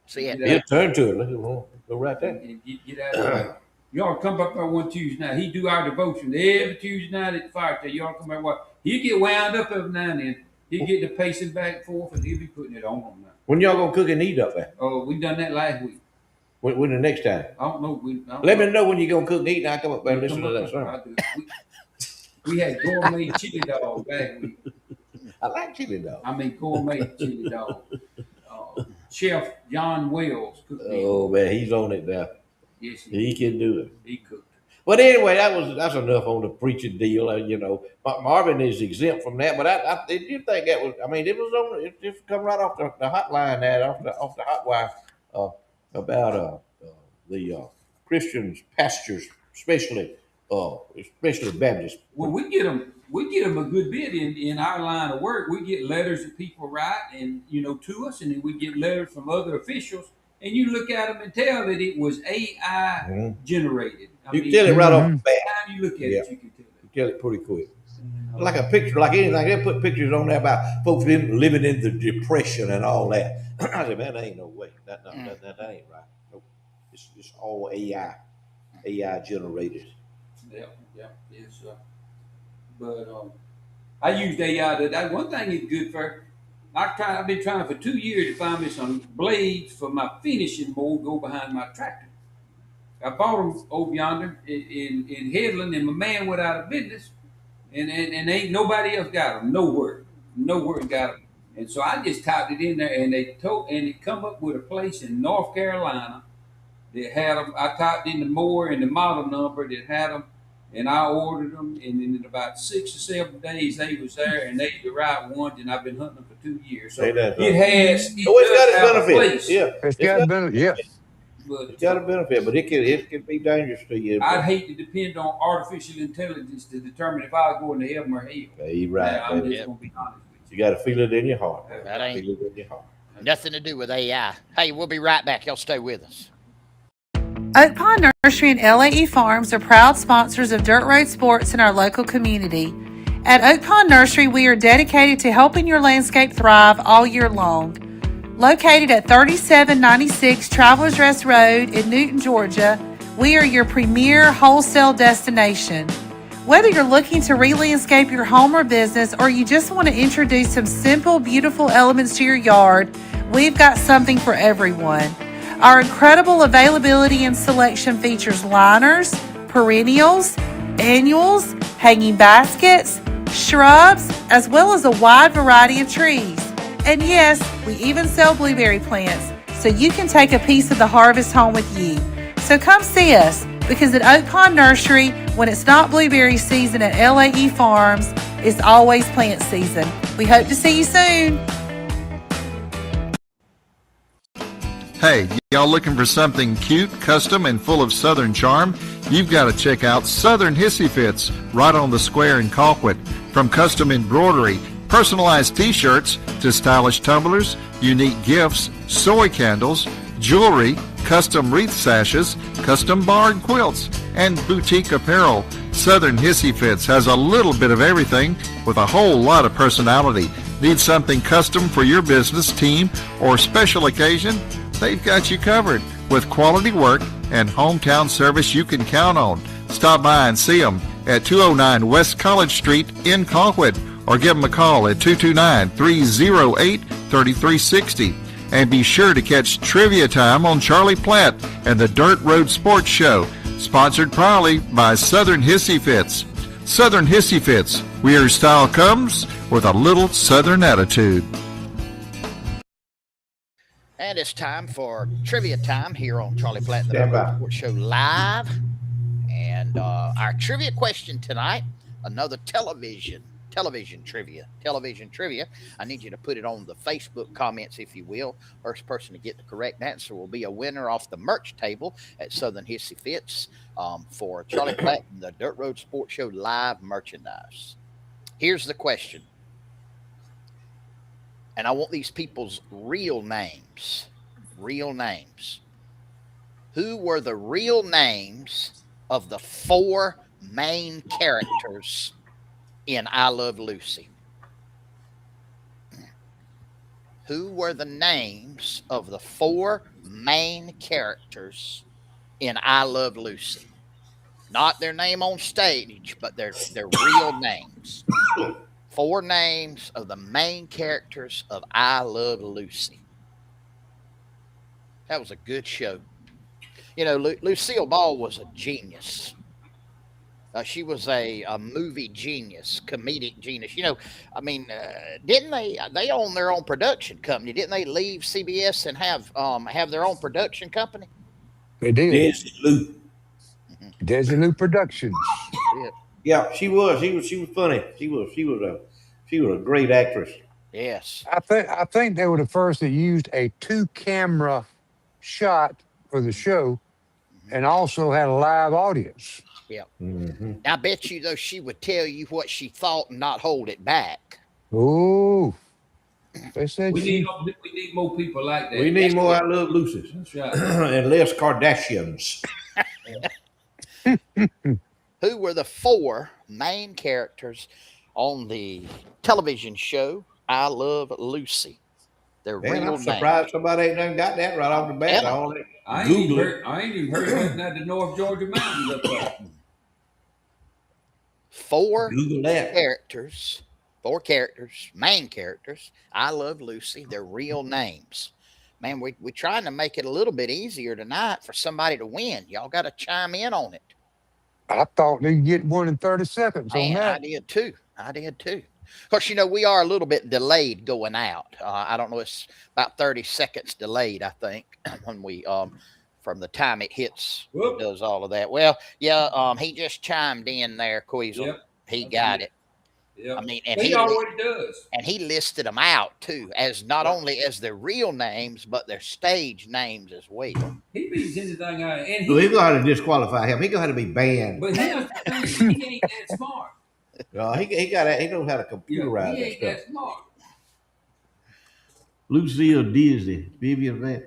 See it. He'll turn to it. Look, go right there. And get out of there. Y'all come up there one Tuesday night. He do our devotion every Tuesday night at the fire tale. Y'all come up there. He'll get wound up every now and then. He'll get the pacing back and forth, and he'll be putting it on them now. When y'all gonna cook and eat up there? Oh, we done that last week. When the next time? I don't know. Let me know when you're gonna cook and eat, and I'll come up there and listen to that sermon. We had gourmet chili dog last week. I like chili dog. I mean gourmet chili dog. Chef John Wells cooked it. Oh man, he's on it now. Yes, He can do it. He cooked. But anyway, that's enough on the preaching deal. You know, Marvin is exempt from that. But I did think that was. I mean, it was on. It just come right off the hotline, off the hot wire about the Christians, pastors, especially Baptists. Well, we get them a good bit in our line of work. We get letters that people write, and to us, and then we get letters from other officials. And you look at them and tell that it was AI generated. You can tell it right off the bat. Time you look at it, you can tell it. You tell it pretty quick. Like a picture, like anything. They put pictures on there about folks living in the depression and all that. I said, man, that ain't no way. That ain't right. Nope. It's all AI generated. Yeah, yes. But I used AI today. One thing is good for. I've been trying for 2 years to find me some blades for my finishing mold go behind my tractor. I bought them over yonder in Headland, and my man went out of business, and ain't nobody else got them. Nowhere got them. And so I just typed it in there, and it come up with a place in North Carolina that had them. I typed in the mower and the model number that had them, and I ordered them. And then in about 6 or 7 days, they was there, and they the right ones. And I've been hunting them for 2 years. So it has. It's got its benefits. Yeah, It's got benefits. Yes. But it's got a benefit, but it can be dangerous to you. I'd hate to depend on artificial intelligence to determine if I was going to heaven or hell. Yeah, you're right. Now, I'm just going to be honest with You got to feel it in your heart. That ain't Feel it in your heart. nothing to do with AI. Hey, we'll be right back. Y'all stay with us. Oak Pond Nursery and LAE Farms are proud sponsors of dirt road sports in our local community. At Oak Pond Nursery, we are dedicated to helping your landscape thrive all year long. Located at 3796 Travelers Rest Road in Newton, Georgia, we are your premier wholesale destination. Whether you're looking to re-landscape your home or business, or you just want to introduce some simple, beautiful elements to your yard, we've got something for everyone. Our incredible availability and selection features liners, perennials, annuals, hanging baskets, shrubs, as well as a wide variety of trees. And yes, we even sell blueberry plants, so you can take a piece of the harvest home with you. So come see us, because at Oak Pond Nursery, when it's not blueberry season at LAE Farms, it's always plant season. We hope to see you soon. Hey, y'all looking for something cute, custom, and full of Southern charm? You've got to check out Southern Hissy Fits right on the square in Colquitt. From custom embroidery, personalized t-shirts, to stylish tumblers, unique gifts, soy candles, jewelry, custom wreath sashes, custom barred quilts, and boutique apparel. Southern Hissy Fits has a little bit of everything with a whole lot of personality. Need something custom for your business, team, or special occasion? They've got you covered with quality work and hometown service you can count on. Stop by and see them at 209 West College Street in Colquitt, or give them a call at 229-308-3360. And be sure to catch Trivia Time on Charlie Platt and the Dirt Road Sports Show, sponsored proudly by Southern Hissy Fits. Southern Hissy Fits, where your style comes with a little Southern attitude. And it's time for trivia time here on Charlie Platt and the Stand Dirt Road by. Sports Show live. And our trivia question tonight, another television trivia. I need you to put it on the Facebook comments, if you will. First person to get the correct answer will be a winner off the merch table at Southern Hissy Fits for Charlie Platt and the Dirt Road Sports Show live merchandise. Here's the question. And I want these people's real names. Real names. Who were the real names of the 4 main characters in I Love Lucy? Who were the names of the 4 main characters in I Love Lucy? Not their name on stage, but their real names. 4 names of the main characters of I Love Lucy. That was a good show. You know, Lucille Ball was a genius. She was a movie genius, comedic genius. You know, I mean, didn't they own their own production company? Didn't they leave CBS and have their own production company? They did. Desi Lou Productions. Yeah, she was. She was funny. She was a great actress. Yes. I think they were the first that used a 2-camera shot for the show, and also had a live audience. Yeah. Mm-hmm. I bet you, though, she would tell you what she thought and not hold it back. Oh, they said we need more people like that. We need more I Love Lucy's. That's right. And less Kardashians. Who were the 4 main characters on the television show I Love Lucy? Their real I'm names. surprised somebody ain't done got that right off the bat. Yeah. I ain't even heard that the North Georgia mountains up there. 4 characters, main characters. I Love Lucy. Their real names. Man, we're trying to make it a little bit easier tonight for somebody to win. Y'all got to chime in on it. I thought they'd get 1 in 30 seconds on that. I did too. Of course, you know, we are a little bit delayed going out. I don't know. It's about 30 seconds delayed, I think, when we, from the time it hits, it does all of that. Well, yeah, he just chimed in there, Queasel. Yep. He got it. Yep. I mean, and he always does. And he listed them out, too, as not only as their real names, but their stage names as well. He beats anything out. And we're going to disqualify him. He's going to be banned. But he ain't that smart. He knows how to computerize he ain't that smart. Lucille Disney, Vivian Van,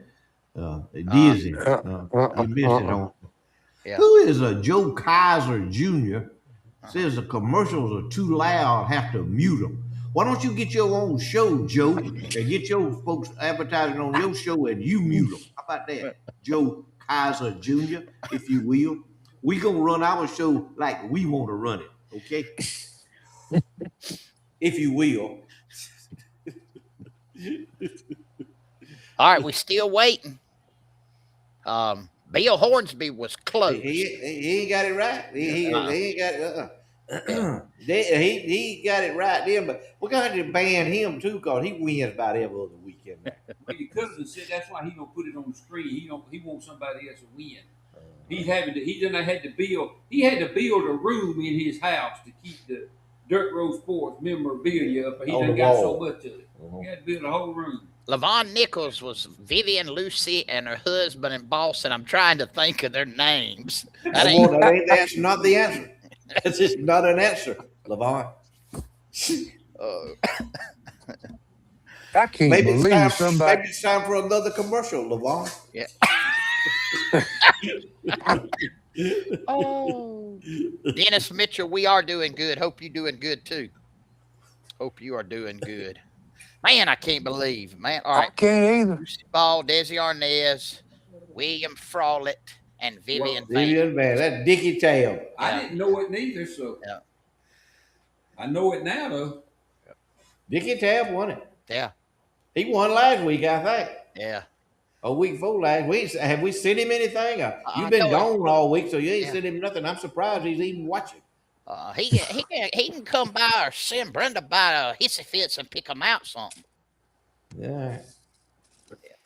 Disney. You missed it on. Yeah. Who is a Joe Kaiser Jr. Says the commercials are too loud, have to mute them. Why don't you get your own show, Joe, and get your folks advertising on your show and you mute them? How about that, Joe Kaiser Jr., if you will? We gonna run our show like we want to run it, okay? If you will. All right, we're still waiting. Bill Hornsby was close. He ain't got it right. He ain't got it. He got it right then, but we're gonna have to ban him too, cause he wins about every other weekend. Well, you could have said that's why he gonna put it on the screen. He wants somebody else to win. He had to build a room in his house to keep the Dirt Road Sports memorabilia up. He done got so much of it. He had to build a whole room. Levon Nichols was Vivian Lucy and her husband in Boston. I'm trying to think of their names. That's not the answer. That's just not an answer, Levon. I can't believe somebody. Maybe it's time for another commercial, Levon. Yeah. Oh, Dennis Mitchell, we are doing good. Hope you're doing good too. Hope you are doing good. Man, I can't believe, man. All right. I can't either. Lucy Ball, Desi Arnaz, William Frawlett, and Vivian Van. That's Dickie Tail. Yeah. I didn't know it neither, so yeah. I know it now, though. Dickie Tail won it. Yeah. He won last week, I think. Yeah. A week before last week. Have we sent him anything? You've been gone all week, so you ain't sent him nothing. I'm surprised he's even watching. He can come by or send Brenda by hissy fits and pick him out something. Yeah.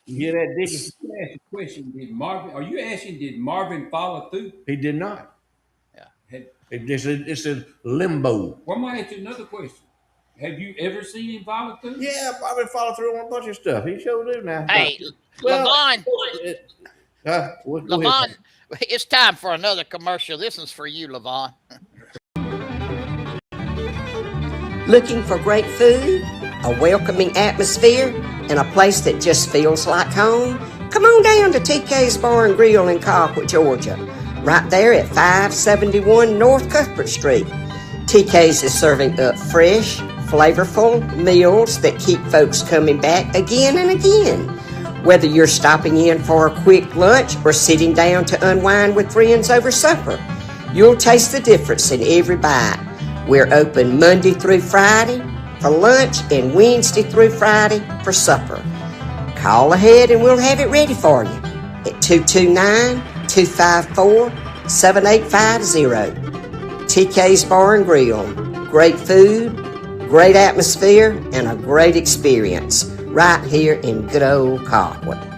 You hear that, Dickie? Let me ask you a question. Are you asking, did Marvin follow through? He did not. Yeah. It's in limbo. Well, I'm going to ask you another question. Have you ever seen him follow through? Yeah, Bobby followed through on a bunch of stuff. He sure do now. Hey, Well, Levon, it's time for another commercial. This one's for you, Levon. Looking for great food, a welcoming atmosphere, and a place that just feels like home? Come on down to TK's Bar and Grill in Colquitt, Georgia, right there at 571 North Cuthbert Street. TK's is serving up fresh, flavorful meals that keep folks coming back again and again. Whether you're stopping in for a quick lunch or sitting down to unwind with friends over supper, you'll taste the difference in every bite. We're open Monday through Friday for lunch and Wednesday through Friday for supper. Call ahead and we'll have it ready for you at 229-254-7850. TK's Bar and Grill. Great food, great atmosphere, and a great experience right here in good old Colquitt.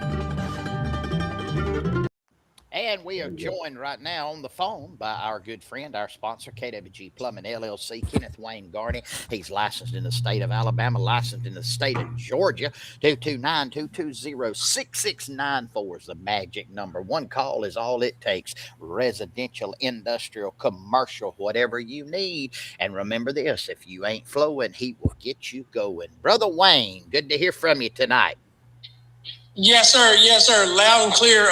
And we are joined right now on the phone by our good friend, our sponsor, KWG Plumbing LLC, Kenneth Wayne Garney. He's licensed in the state of Alabama, licensed in the state of Georgia. 229-220-6694 is the magic number. One call is all it takes. Residential, industrial, commercial, whatever you need. And remember this, if you ain't flowing, he will get you going. Brother Wayne, good to hear from you tonight. Yes, sir. Yes, sir. Loud and clear.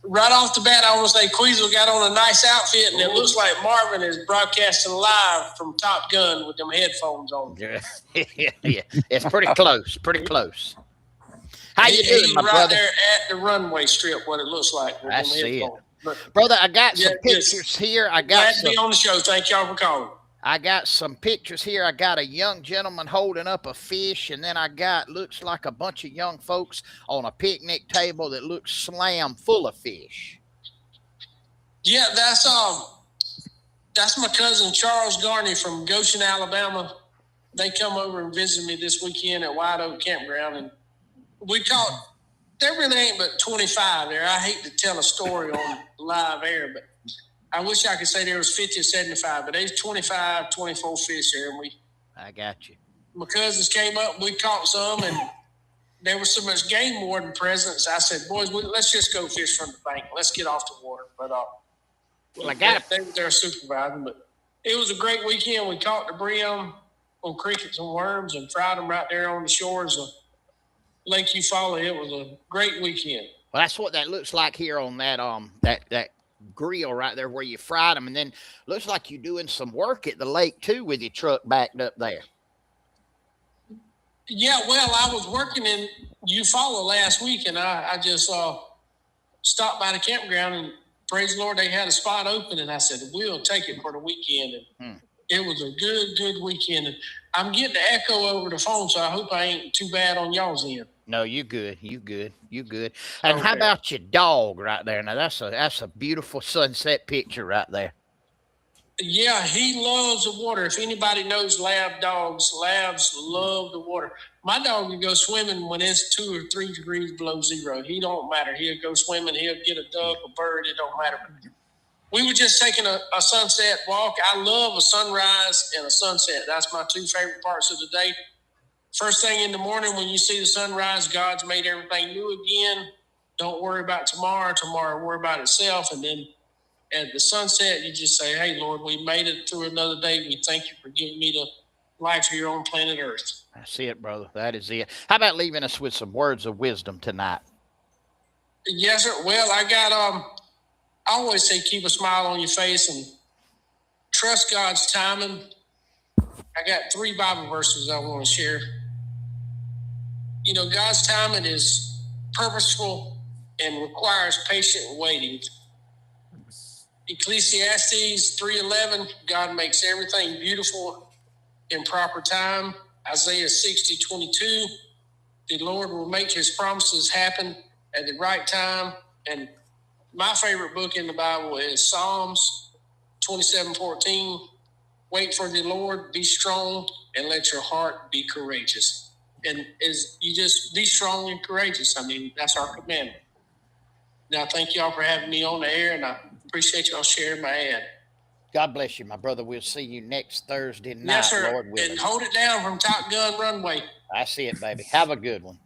Right off the bat, I want to say Queasel got on a nice outfit, and it looks like Marvin is broadcasting live from Top Gun with them headphones on. Yeah, it's pretty close, pretty close. How you doing, my right brother? There at the runway strip, what it looks like. With I them see headphones. it. Brother, I got some pictures here. Glad to be on the show. Thank y'all for calling. I got some pictures here. I got a young gentleman holding up a fish, and then I got, looks like a bunch of young folks on a picnic table that looks slam full of fish. Yeah, that's my cousin Charles Garney from Goshen, Alabama. They come over and visit me this weekend at White Oak Campground, and we caught, there really ain't but 25 there. I hate to tell a story on live air, but I wish I could say there was 50 or 75, but there's 25, 24 fish there. And I got you. My cousins came up, we caught some, and there was so much game warden presence. I said, boys, let's just go fish from the bank. Let's get off the water. But well, I got they were there supervising, but it was a great weekend. We caught the brim on crickets and worms and fried them right there on the shores of Lake Eufaula. It was a great weekend. Well, that's what that looks like here on that that grill right there where you fried them, and then looks like you're doing some work at the lake too with your truck backed up there. Yeah, well, I was working in Eufaula last week, and I just stopped by the campground, and praise the Lord, they had a spot open, and I said, we'll take it for the weekend. And it was a good weekend. And I'm getting the echo over the phone, so I hope I ain't too bad on y'all's end. No, you good. And okay. How about your dog right there? Now that's a beautiful sunset picture right there. Yeah, he loves the water. If anybody knows lab dogs, labs love the water. My dog can go swimming when it's 2 or 3 degrees below zero. He don't matter. He'll go swimming. He'll get a duck, a bird. It don't matter. We were just taking a sunset walk. I love a sunrise and a sunset. That's my 2 favorite parts of the day. First thing in the morning when you see the sunrise, God's made everything new again. Don't worry about tomorrow. Tomorrow worry about itself. And then at the sunset, you just say, hey, Lord, we made it through another day. We thank you for giving me the life here on planet Earth. That's it, brother. That is it. How about leaving us with some words of wisdom tonight? Yes, sir. Well, I got, I always say keep a smile on your face and trust God's timing. I got 3 Bible verses I want to share. You know, God's timing is purposeful and requires patient waiting. Ecclesiastes 3:11, God makes everything beautiful in proper time. Isaiah 60:22, the Lord will make his promises happen at the right time. And my favorite book in the Bible is Psalms 27:14. Wait for the Lord, be strong, and let your heart be courageous. And is you just be strong and courageous. I mean, that's our commandment. Now, thank y'all for having me on the air, and I appreciate y'all sharing my ad. God bless you, my brother. We'll see you next Thursday night, Yes, sir. Lord willing. And hold it down from Top Gun Runway. I see it, baby. Have a good one.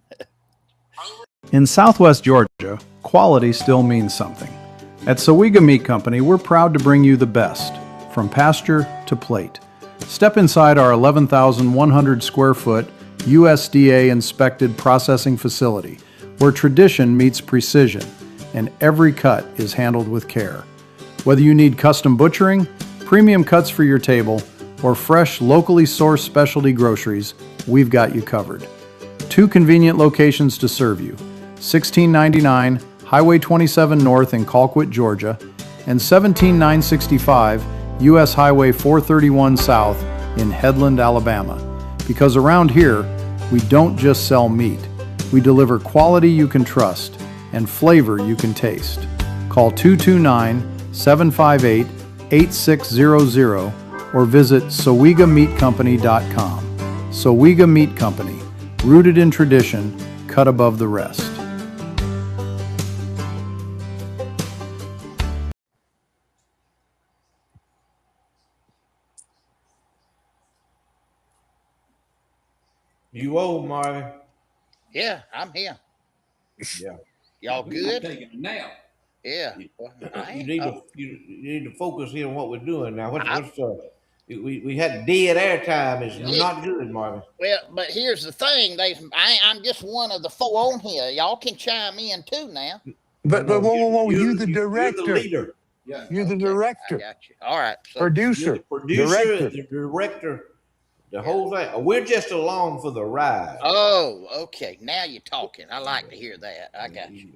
In Southwest Georgia, quality still means something. At Sowega Meat Company, we're proud to bring you the best, from pasture to plate. Step inside our 11,100 square foot USDA inspected processing facility, where tradition meets precision, and every cut is handled with care. Whether you need custom butchering, premium cuts for your table, or fresh, locally sourced specialty groceries, we've got you covered. 2 convenient locations to serve you: 1699 Highway 27 North in Colquitt, Georgia, and 17965 US Highway 431 South in Headland, Alabama. Because around here, we don't just sell meat. We deliver quality you can trust and flavor you can taste. Call 229-758-8600 or visit SowegaMeatCompany.com. Sowega Meat Company, rooted in tradition, cut above the rest. You old, Marvin? Yeah, I'm here. Yeah. Y'all good? Taking a nap. Yeah. You need to focus here on what we're doing now. We had dead air time. It's not good, Marvin. Well, but here's the thing. I'm just one of the 4 on here. Y'all can chime in too now. But whoa, you're the director. You're the leader. Yeah. You're the director. I got you. All right. So Producer. You're the producer, Director. the director, the whole thing. We're just along for the ride. Oh, okay. Now you're talking. I like to hear that. I got you.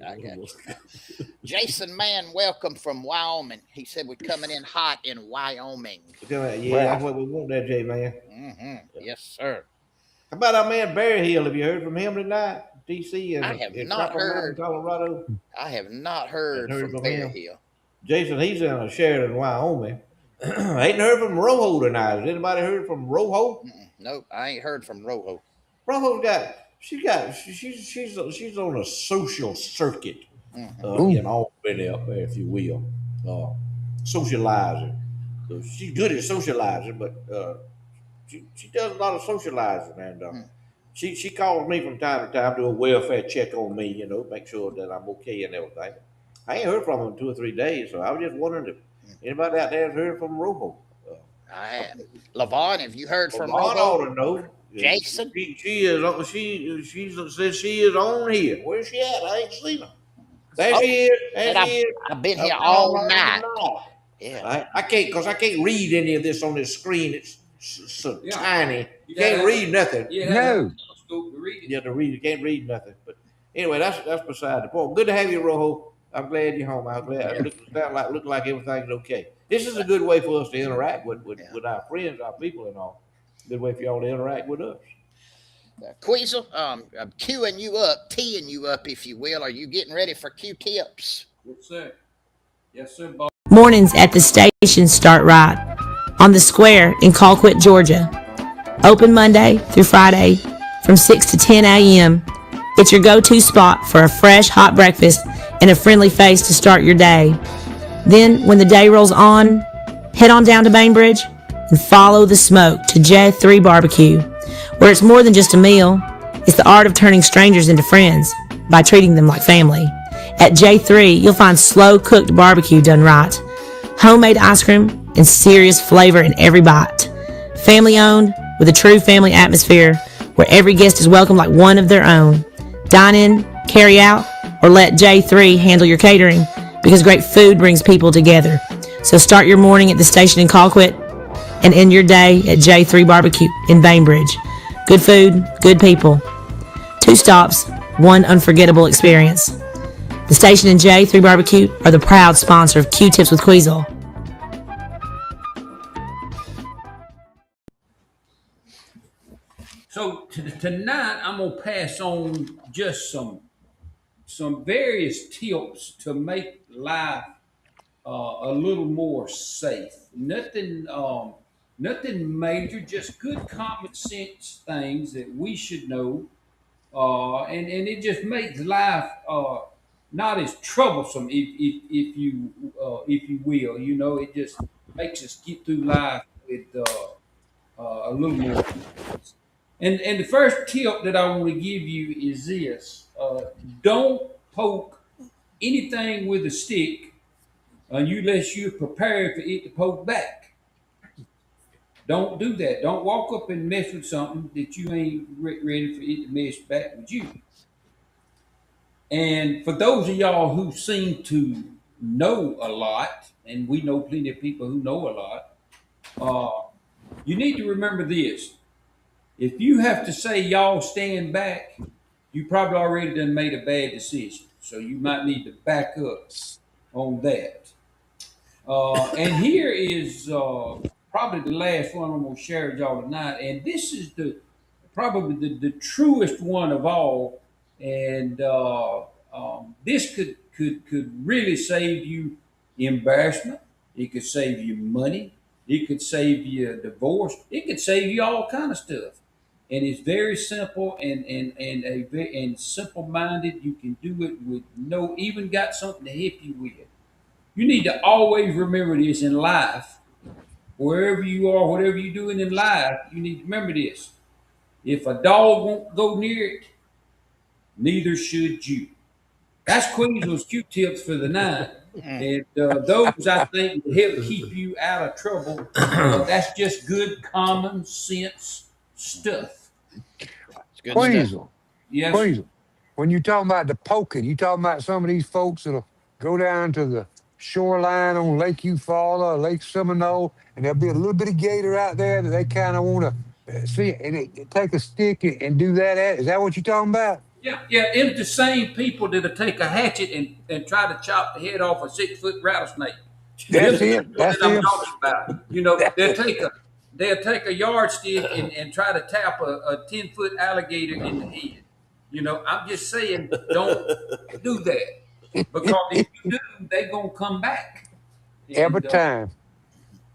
Jason Mann, welcome from Wyoming. He said we're coming in hot in Wyoming. Yeah, that's what we want there, Jay, man. Mm-hmm. Yes, sir. How about our man Barry Hill? Have you heard from him tonight? DC and I have in not Copper heard. Mountain, Colorado. I have not heard from Bear Hill. Jason, he's in Sheridan, Wyoming. I ain't heard from Rojo tonight. Has anybody heard from Rojo? Nope, I ain't heard from Rojo. Rojo's she's on a social circuit Mm-hmm. in Albany up there, if you will, socializing. So she's good at socializing, but she does a lot of socializing, and she calls me from time to time, do a welfare check on me, make sure that I'm okay and everything. I ain't heard from him in 2 or 3 days, so I was just wondering if anybody out there has heard from Rojo. I have. Lavon, have you heard from Lavon Rojo? ought to know. Jason? She says she is on here. Where's she at? I ain't seen her. There she is. There she is. I've been here all night. Yeah. I can't read any of this on this screen. It's so tiny. You can't read nothing. No. You have to read. You can't read nothing. But anyway, that's beside the point. Good to have you, Rojo. I'm glad you're home. I'm glad. Look like everything's okay. This is a good way for us to interact with our friends, our people, and all. Good way for y'all to interact with us. Queasel, I'm queuing you up, teeing you up, if you will. Are you getting ready for Q-tips? Yes, sir. Yes, sir, boss. Mornings at the station start right on the square in Colquitt, Georgia. Open Monday through Friday from 6 to 10 a.m. It's your go-to spot for a fresh, hot breakfast and a friendly face to start your day. Then, when the day rolls on, head on down to Bainbridge and follow the smoke to J3 Barbecue, where it's more than just a meal. It's the art of turning strangers into friends by treating them like family. At J3, you'll find slow-cooked barbecue done right, homemade ice cream, and serious flavor in every bite. Family-owned, with a true family atmosphere, where every guest is welcome like one of their own. Dine in, carry out, or let J3 handle your catering, because great food brings people together. So start your morning at the station in Colquitt and end your day at J3 Barbecue in Bainbridge. Good food, good people. 2 stops, 1 unforgettable experience. The station and J3 Barbecue are the proud sponsor of Q-Tips with Queasel. So tonight I'm gonna pass on just some various tips to make life a little more safe. Nothing major, just good common sense things that we should know, and it just makes life not as troublesome, if you will. You know, it just makes us get through life with a little more peace. And the first tip that I want to give you is this: don't poke anything with a stick unless you're prepared for it to poke back. Don't do that. Don't walk up and mess with something that you ain't ready for it to mess back with you. And for those of y'all who seem to know a lot, and we know plenty of people who know a lot, you need to remember this. If you have to say y'all stand back, you probably already done made a bad decision. So you might need to back up on that. And here is probably the last one I'm going to share with y'all tonight. And this is probably the truest one of all. And this could really save you embarrassment. It could save you money. It could save you a divorce. It could save you all kind of stuff. And it's very simple and simple minded. You can do it with no even got something to help you with. You need to always remember this in life. Wherever you are, whatever you're doing in life, you need to remember this. If a dog won't go near it, neither should you. That's Queensland's Q-tips for the night. And those, I think, will help keep you out of trouble. That's just good common sense stuff. It's good stuff. Queasel, Yes. Queasel. When you talking about the poking, you talking about some of these folks that'll go down to the shoreline on Lake Eufaula or Lake Seminole, and there'll be a little bit of gator out there that they kind of want to see, and they take a stick and do that at. Is that what you talking about? Yeah, it's the same people that'll take a hatchet and try to chop the head off a 6-foot rattlesnake. That's Them the it. people that That's I'm him. talking about. You know, That's it. they'll take a yardstick and try to tap a 10-foot alligator in the head. You know, I'm just saying, don't do that because if you do, they gonna come back. Every And time.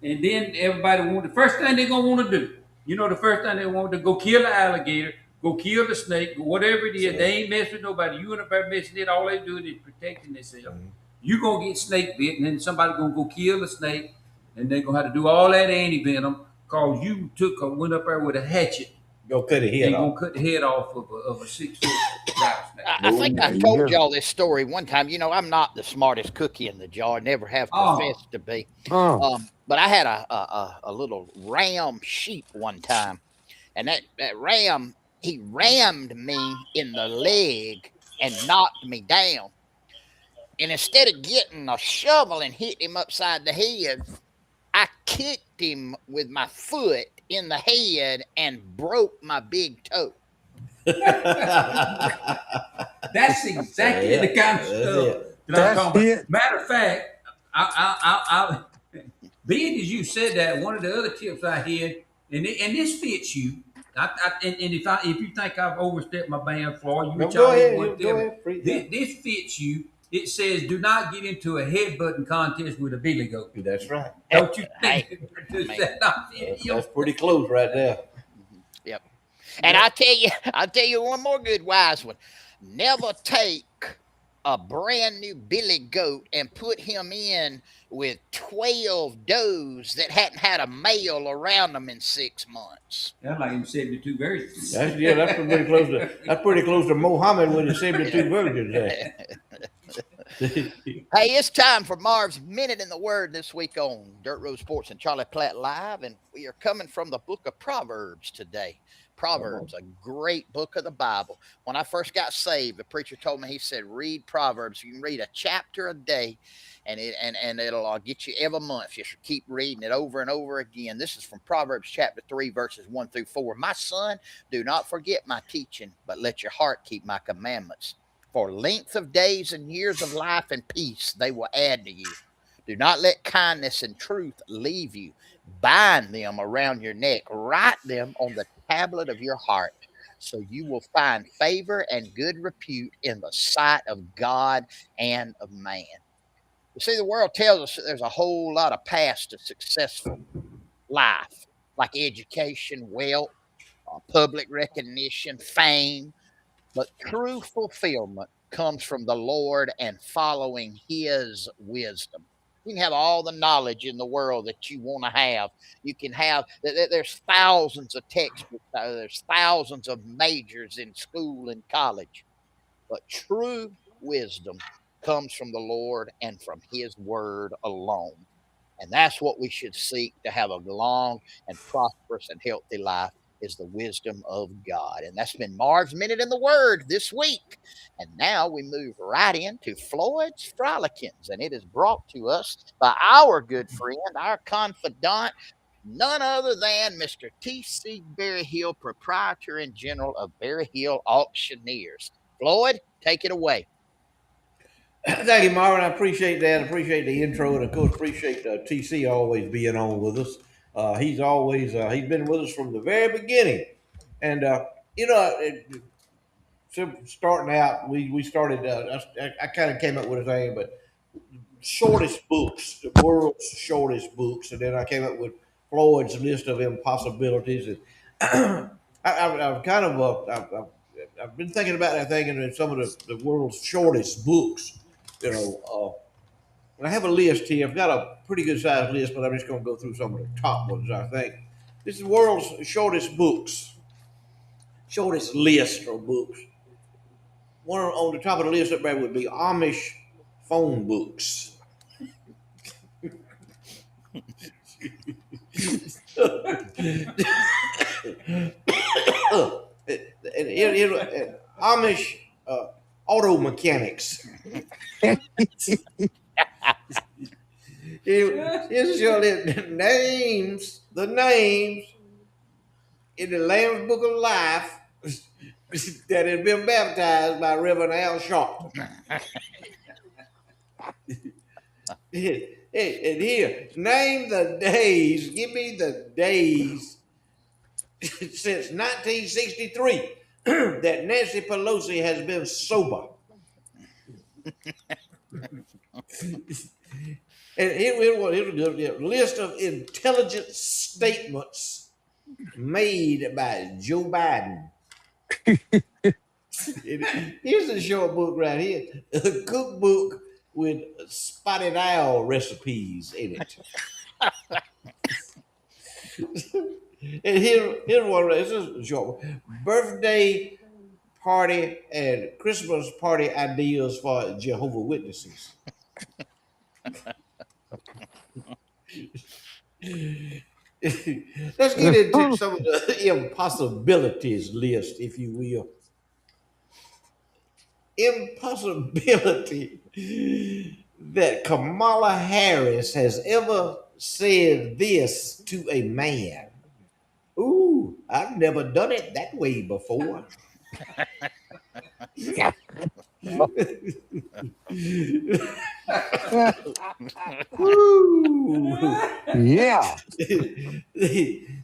and then everybody want the first thing they're gonna want to do. You know, the first thing they want to go kill the alligator, go kill the snake, whatever it is. They ain't messing with nobody. You and the messing it. All they doing is protecting themselves. You gonna get snake bit, and then somebody gonna go kill the snake, and they gonna have to do all that anti venom because you went up there with a hatchet. Go cut a head Ain't off. gonna cut the head off of a 6-foot rattlesnake. I think There I've you told go. y'all this story one time. You know, I'm not the smartest cookie in the jar, never have Oh, professed to be. Oh, But I had a little ram sheep one time, and that ram, he rammed me in the leg and knocked me down. And instead of getting a shovel and hit him upside the head, I kicked him with my foot in the head and broke my big toe. that's exactly the kind of That's stuff it. that I'm that's talking about. it. Matter of fact, being as you said that, one of the other tips I had, and this fits you. And if you think I've overstepped my band floor, you No, which go I ahead. didn't You want go them. ahead. Free, This fits you. It says, "Do not get into a headbutting contest with a billy goat." That's right. Don't you think? Hey, Does man. that not fit you? That's pretty close right there. Yep. And I'll tell you one more good wise one. Never take a brand new billy goat and put him in with 12 does that hadn't had a male around them in 6 months. That's like him 72 virgins. That's pretty close to Mohammed with his 72 virgins. Hey, it's time for Marv's Minute in the Word this week on Dirt Road Sports and Charlie Platt Live, and we are coming from the book of Proverbs today. Proverbs, a great book of the Bible. When I first got saved, the preacher told me, he said, read Proverbs. You can read a chapter a day, and it'll get you every month. You should keep reading it over and over again. This is from Proverbs chapter 3, verses 1 through 4. My son, do not forget my teaching, but let your heart keep my commandments. For length of days and years of life and peace they will add to you. Do not let kindness and truth leave you. Bind them around your neck. Write them on the tablet of your heart, so you will find favor and good repute in the sight of God and of man. You see, the world tells us that there's a whole lot of paths to successful life, like education, wealth, public recognition, fame. But true fulfillment comes from the Lord and following His wisdom. You can have all the knowledge in the world that you want to have. You can have, there's thousands of textbooks, there's thousands of majors in school and college. But true wisdom comes from the Lord and from His word alone. And that's what we should seek to have a long and prosperous and healthy life is the wisdom of God. And that's been Marv's Minute in the Word this week. And now we move right into Floyd's Frolicans. And it is brought to us by our good friend, our confidant, none other than Mr. T.C. Berryhill, proprietor and general of Berryhill Auctioneers. Floyd, take it away. Thank you, Marvin. I appreciate that. I appreciate the intro, and of course, appreciate TC always being on with us. He's always he's been with us from the very beginning, and you know, so starting out, we started. I kind of came up with a thing, but shortest books, the world's shortest books, and then I came up with Floyd's list of impossibilities, and I've kind of I've been thinking about that thing in some of the world's shortest books. You know, and I have a list here. I've got a pretty good sized list, but I'm just going to go through some of the top ones. I think this is the world's shortest books, shortest list of books. One on the top of the list up there would be Amish phone books. Amish auto mechanics. Here's your names, the names in the Lamb's Book of Life that had been baptized by Reverend Al Sharpton. And here, name the days, give me the days since 1963 that Nancy Pelosi has been sober. And here's a list of intelligent statements made by Joe Biden. Here's a short book right here, a cookbook with spotted owl recipes in it. And here's one. This is a short one. Birthday party and Christmas party ideas for Jehovah's Witnesses. Let's get into some of the impossibilities list, if you will. Impossibility that Kamala Harris has ever said this to a man. Ooh, I've never done it that way before. Yeah.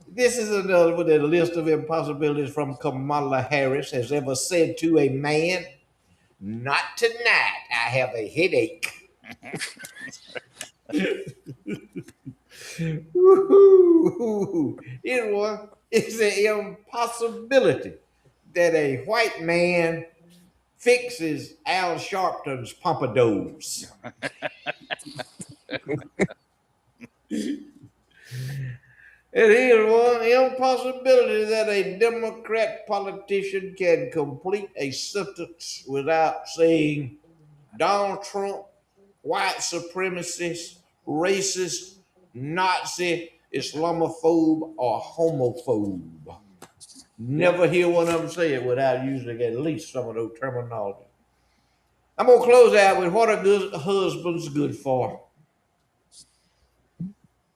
This is another one, the list of impossibilities from Kamala Harris has ever said to a man. Not tonight. I have a headache. It was. It's an impossibility that a white man fixes Al Sharpton's pompadours. And here's one impossibility that a Democrat politician can complete a sentence without saying Donald Trump, white supremacist, racist, Nazi, Islamophobe, or homophobe. Never hear one of them say it without using at least some of those terminology. I'm going to close out with what a good husband's good for.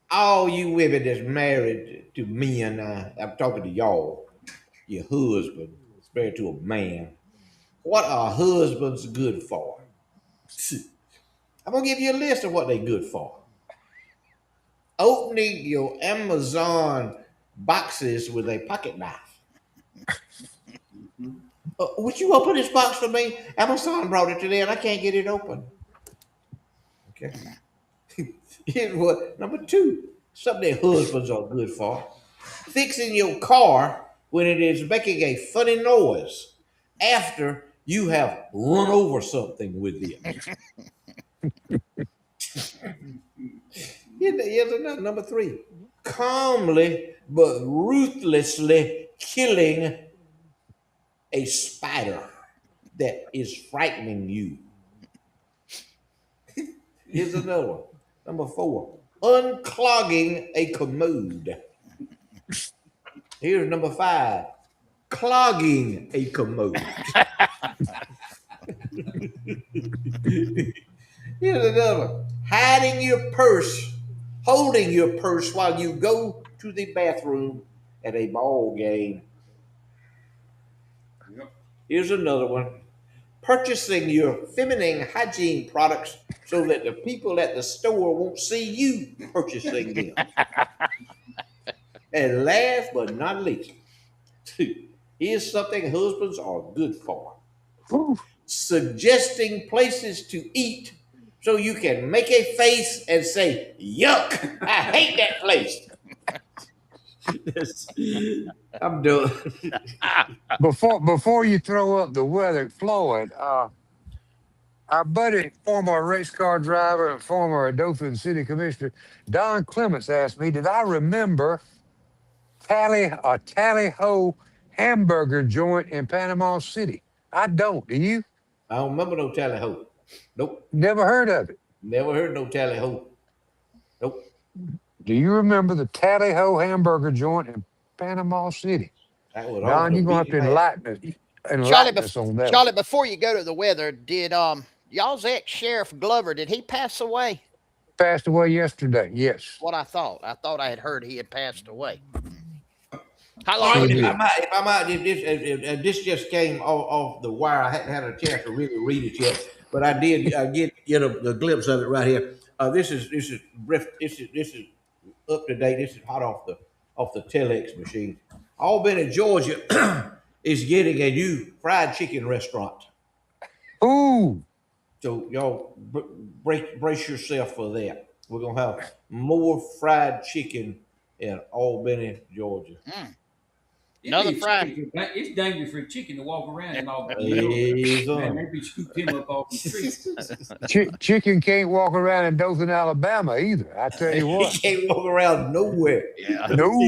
All you women that's married to men, I'm talking to y'all, your husband is married to a man. What are husbands good for? I'm going to give you a list of what they're good for. Opening your Amazon boxes with a pocket knife. Would you open this box for me? Amazon brought it today and I can't get it open. Okay. Here's what number two. Something that husbands are good for. Fixing your car when it is making a funny noise after you have run over something with it. Here's another number three. Calmly but ruthlessly killing a spider that is frightening you. Here's another one. Number four. Unclogging a commode. Here's number five. Clogging a commode. Here's another one. Hiding your purse, holding your purse while you go to the bathroom at a ball game. Yep. Here's another one. Purchasing your feminine hygiene products so that the people at the store won't see you purchasing them. And last but not least, here's something husbands are good for. Suggesting places to eat so you can make a face and say, yuck, I hate that place. I'm done. Before you throw up the weather, Floyd, our buddy, former race car driver and former Dothan City Commissioner, Don Clements asked me, did I remember Tally Ho hamburger joint in Panama City? I don't. Do you? I don't remember no tally ho. Nope. Never heard of it. Never heard no tally ho. Nope. Do you remember the Tally Ho hamburger joint in Panama City? That was Don, you're going to have to enlighten us on that. Charlie, before you go to the weather, did y'all's ex-sheriff Glover, did he pass away? Passed away yesterday, yes. What I thought. I thought I had heard he had passed away. How All long? right, if I might, this just came off the wire. I hadn't had a chance to really read it yet, but I did get a glimpse of it right here. This is up to date. This is hot off the telex machine. Albany, Georgia, is getting a new fried chicken restaurant. Ooh. So y'all brace yourself for that. We're gonna have more fried chicken in Albany, Georgia. Another fried. It's dangerous for a chicken to walk around and all that. Man, maybe scoop him up off the tree. Chicken can't walk around in Dothan, Alabama either. I tell you what. He can't walk around nowhere. Yeah. No.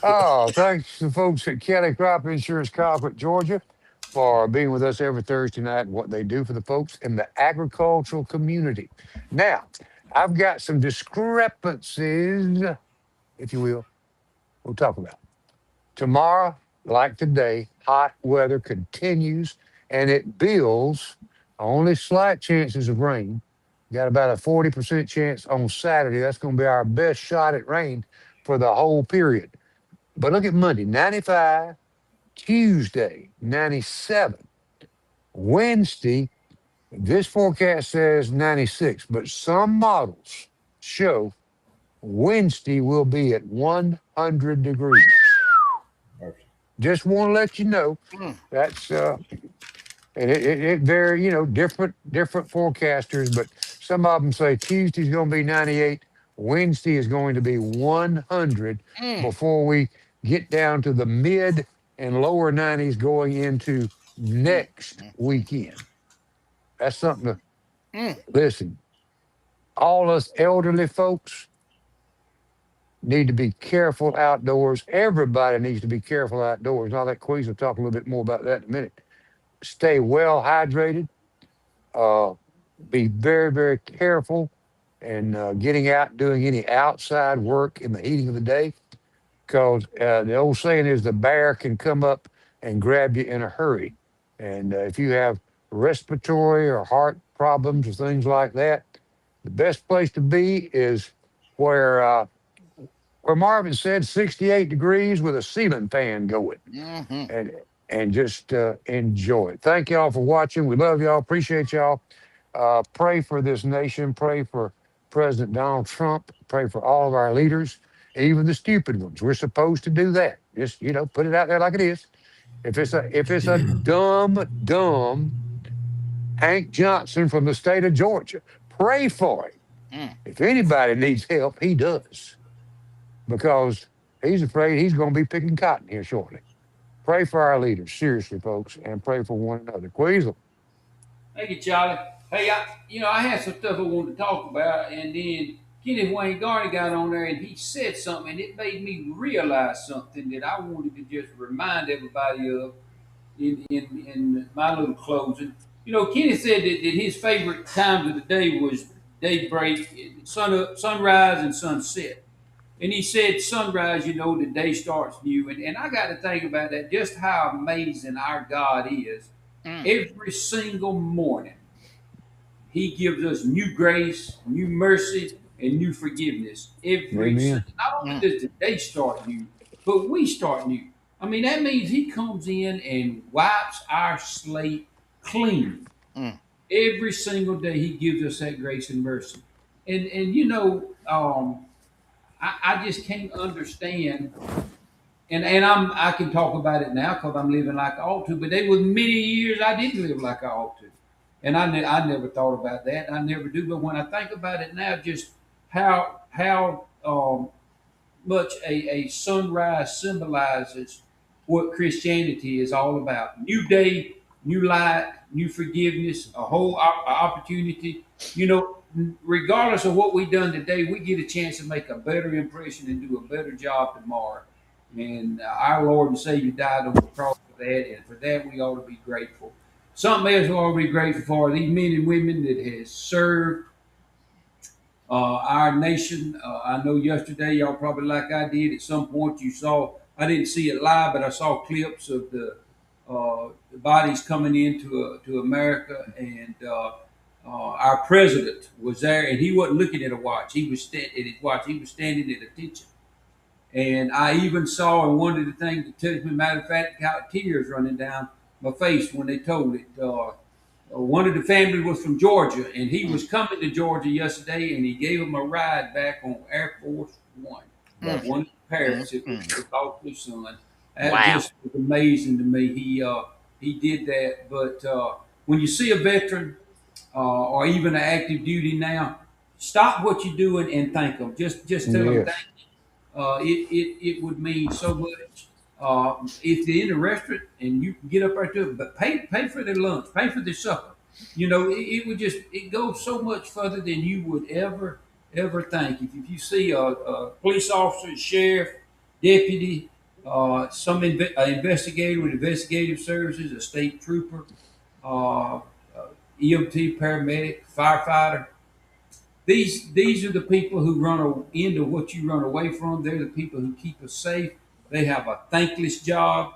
Oh, thanks to folks at Kelly Crop Insurance, Colquitt, Georgia, for being with us every Thursday night and what they do for the folks in the agricultural community. Now, I've got some discrepancies, if you will, we'll talk about. Tomorrow, like today, hot weather continues and it builds. Only slight chances of rain. Got about a 40% chance on Saturday. That's going to be our best shot at rain for the whole period. But look at Monday, 95. Tuesday, 97. Wednesday, this forecast says 96, but some models show Wednesday will be at 100 degrees. Just want to let you know that's and it vary, different forecasters, but some of them say Tuesday's going to be 98, Wednesday is going to be 100 before we get down to the mid and lower 90s going into next weekend. That's something to listen. All us elderly folks need to be careful outdoors. Everybody needs to be careful outdoors. Now that Queez will talk a little bit more about that in a minute. Stay well hydrated. Be very, very careful and getting out, doing any outside work in the heating of the day. Because the old saying is the bear can come up and grab you in a hurry. And if you have respiratory or heart problems or things like that, the best place to be is where Marvin said 68 degrees with a ceiling fan going. And just enjoy it. Thank y'all for watching. We love y'all. Appreciate y'all. Pray for this nation. Pray for President Donald Trump. Pray for all of our leaders, even the stupid ones. We're supposed to do that. Just put it out there like it is. If it's a dumb Hank Johnson from the state of Georgia. Pray for him. Mm. If anybody needs help, he does, because he's afraid he's going to be picking cotton here shortly. Pray for our leaders, seriously, folks, and pray for one another. Queasel. Thank you, Charlie. Hey, I had some stuff I wanted to talk about, and then Kenneth Wayne Garner got on there and he said something, and it made me realize something that I wanted to just remind everybody of in my little closing. Kenny said that his favorite times of the day was daybreak, sunrise, and sunset. And he said sunrise, the day starts new. And I got to think about that, just how amazing our God is. Mm. Every single morning, he gives us new grace, new mercy, and new forgiveness. Amen. Not only does the day start new, but we start new. I mean, that means he comes in and wipes our slate clean. Mm. Every single day, he gives us that grace and mercy. And I just can't understand. And I can talk about it now because I'm living like I ought to. But there was many years I didn't live like I ought to, and I never thought about that. I never do. But when I think about it now, just how much a sunrise symbolizes what Christianity is all about. New day, new light, new forgiveness, a whole opportunity. Regardless of what we done today, we get a chance to make a better impression and do a better job tomorrow. And our Lord and Savior died on the cross for that, and for that we ought to be grateful. Something else we ought to be grateful for, these men and women that has served our nation. I know yesterday, y'all probably like I did, at some point you saw, I didn't see it live, but I saw clips of the bodies coming into to America, and our president was there, and he wasn't looking at a watch. He was at his watch. He was standing at attention. And I even saw, and one of the things that touched me, matter of fact, got tears running down my face when they told it. One of the family was from Georgia, and he was coming to Georgia yesterday, and he gave him a ride back on Air Force One. One of the parents that lost his son. That Wow. just was amazing to me. He did that. But when you see a veteran or even an active duty now, stop what you're doing and thank them. Just tell them Yes. thank you. It would mean so much. If they're in a restaurant and you can get up right to it, but pay for their lunch, pay for their supper. It would just, it goes so much further than you would ever think. If you see a police officer, sheriff, deputy, investigator with investigative services, a state trooper, uh, EMT, paramedic, firefighter, these are the people who run into what you run away from. They're the people who keep us safe. They have a thankless job.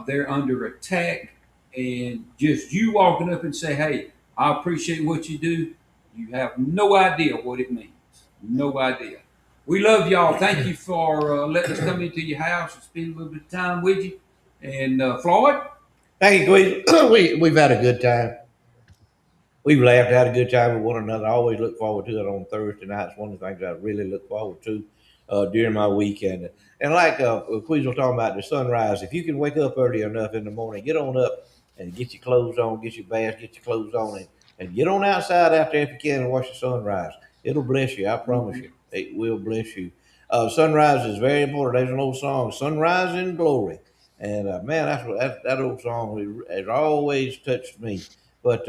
They're under attack, and just you walking up and say, "Hey, I appreciate what you do." You have no idea what it means. No idea. We love y'all. Thank you for letting us come into your house and spend a little bit of time with you. And Floyd, Thank you, Queen. We've had a good time. We've laughed, had a good time with one another. I always look forward to it on Thursday nights. One of the things I really look forward to during my weekend. And like Queen was talking about the sunrise, if you can wake up early enough in the morning, get on up and get your clothes on, get your bath, get your clothes on, and get on outside after if you can and watch the sunrise. It'll bless you. I promise you. It will bless you. Sunrise is very important. There's an old song, "Sunrise in Glory," and man, that old song has always touched me. But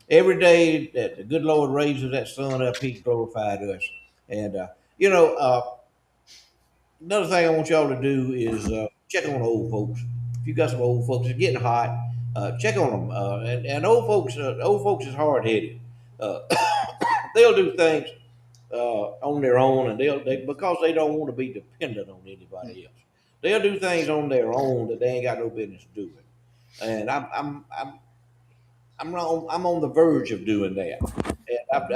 every day that the good Lord raises that sun up, He glorified us. And another thing I want y'all to do is check on old folks. If you got some old folks, it's getting hot. Check on them. And old folks is hard headed. Uh, they'll do things on their own, and because they don't want to be dependent on anybody else. They'll do things on their own that they ain't got no business doing. And I'm on the verge of doing that. And I've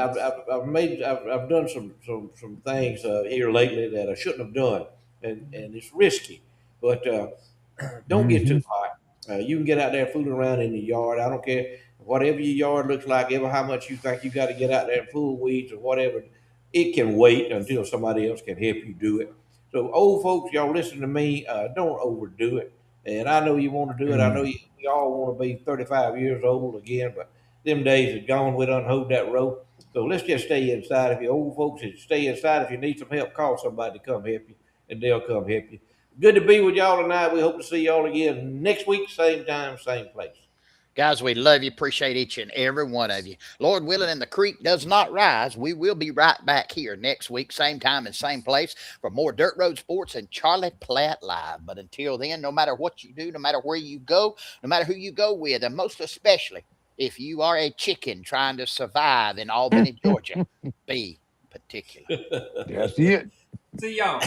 done some things here lately that I shouldn't have done, and it's risky. But don't get Hmm. too hot. You can get out there fooling around in the yard. I don't care whatever your yard looks like, ever how much you think you got to get out there and pull weeds or whatever. It can wait until somebody else can help you do it. So old folks, y'all listen to me. Don't overdo it. And I know you want to do it. I know Amen. we all want to be 35 years old again, but them days are gone. We done hold that rope. So let's just stay inside. If you old folks, stay inside. If you need some help, call somebody to come help you, and they'll come help you. Good to be with y'all tonight. We hope to see y'all again next week, same time, same place. Guys, we love you. Appreciate each and every one of you. Lord willing, and the creek does not rise, we will be right back here next week, same time and same place, for more Dirt Road Sports and Charlie Platt Live. But until then, no matter what you do, no matter where you go, no matter who you go with, and most especially if you are a chicken trying to survive in Albany, Georgia, be particular. That's it. See y'all.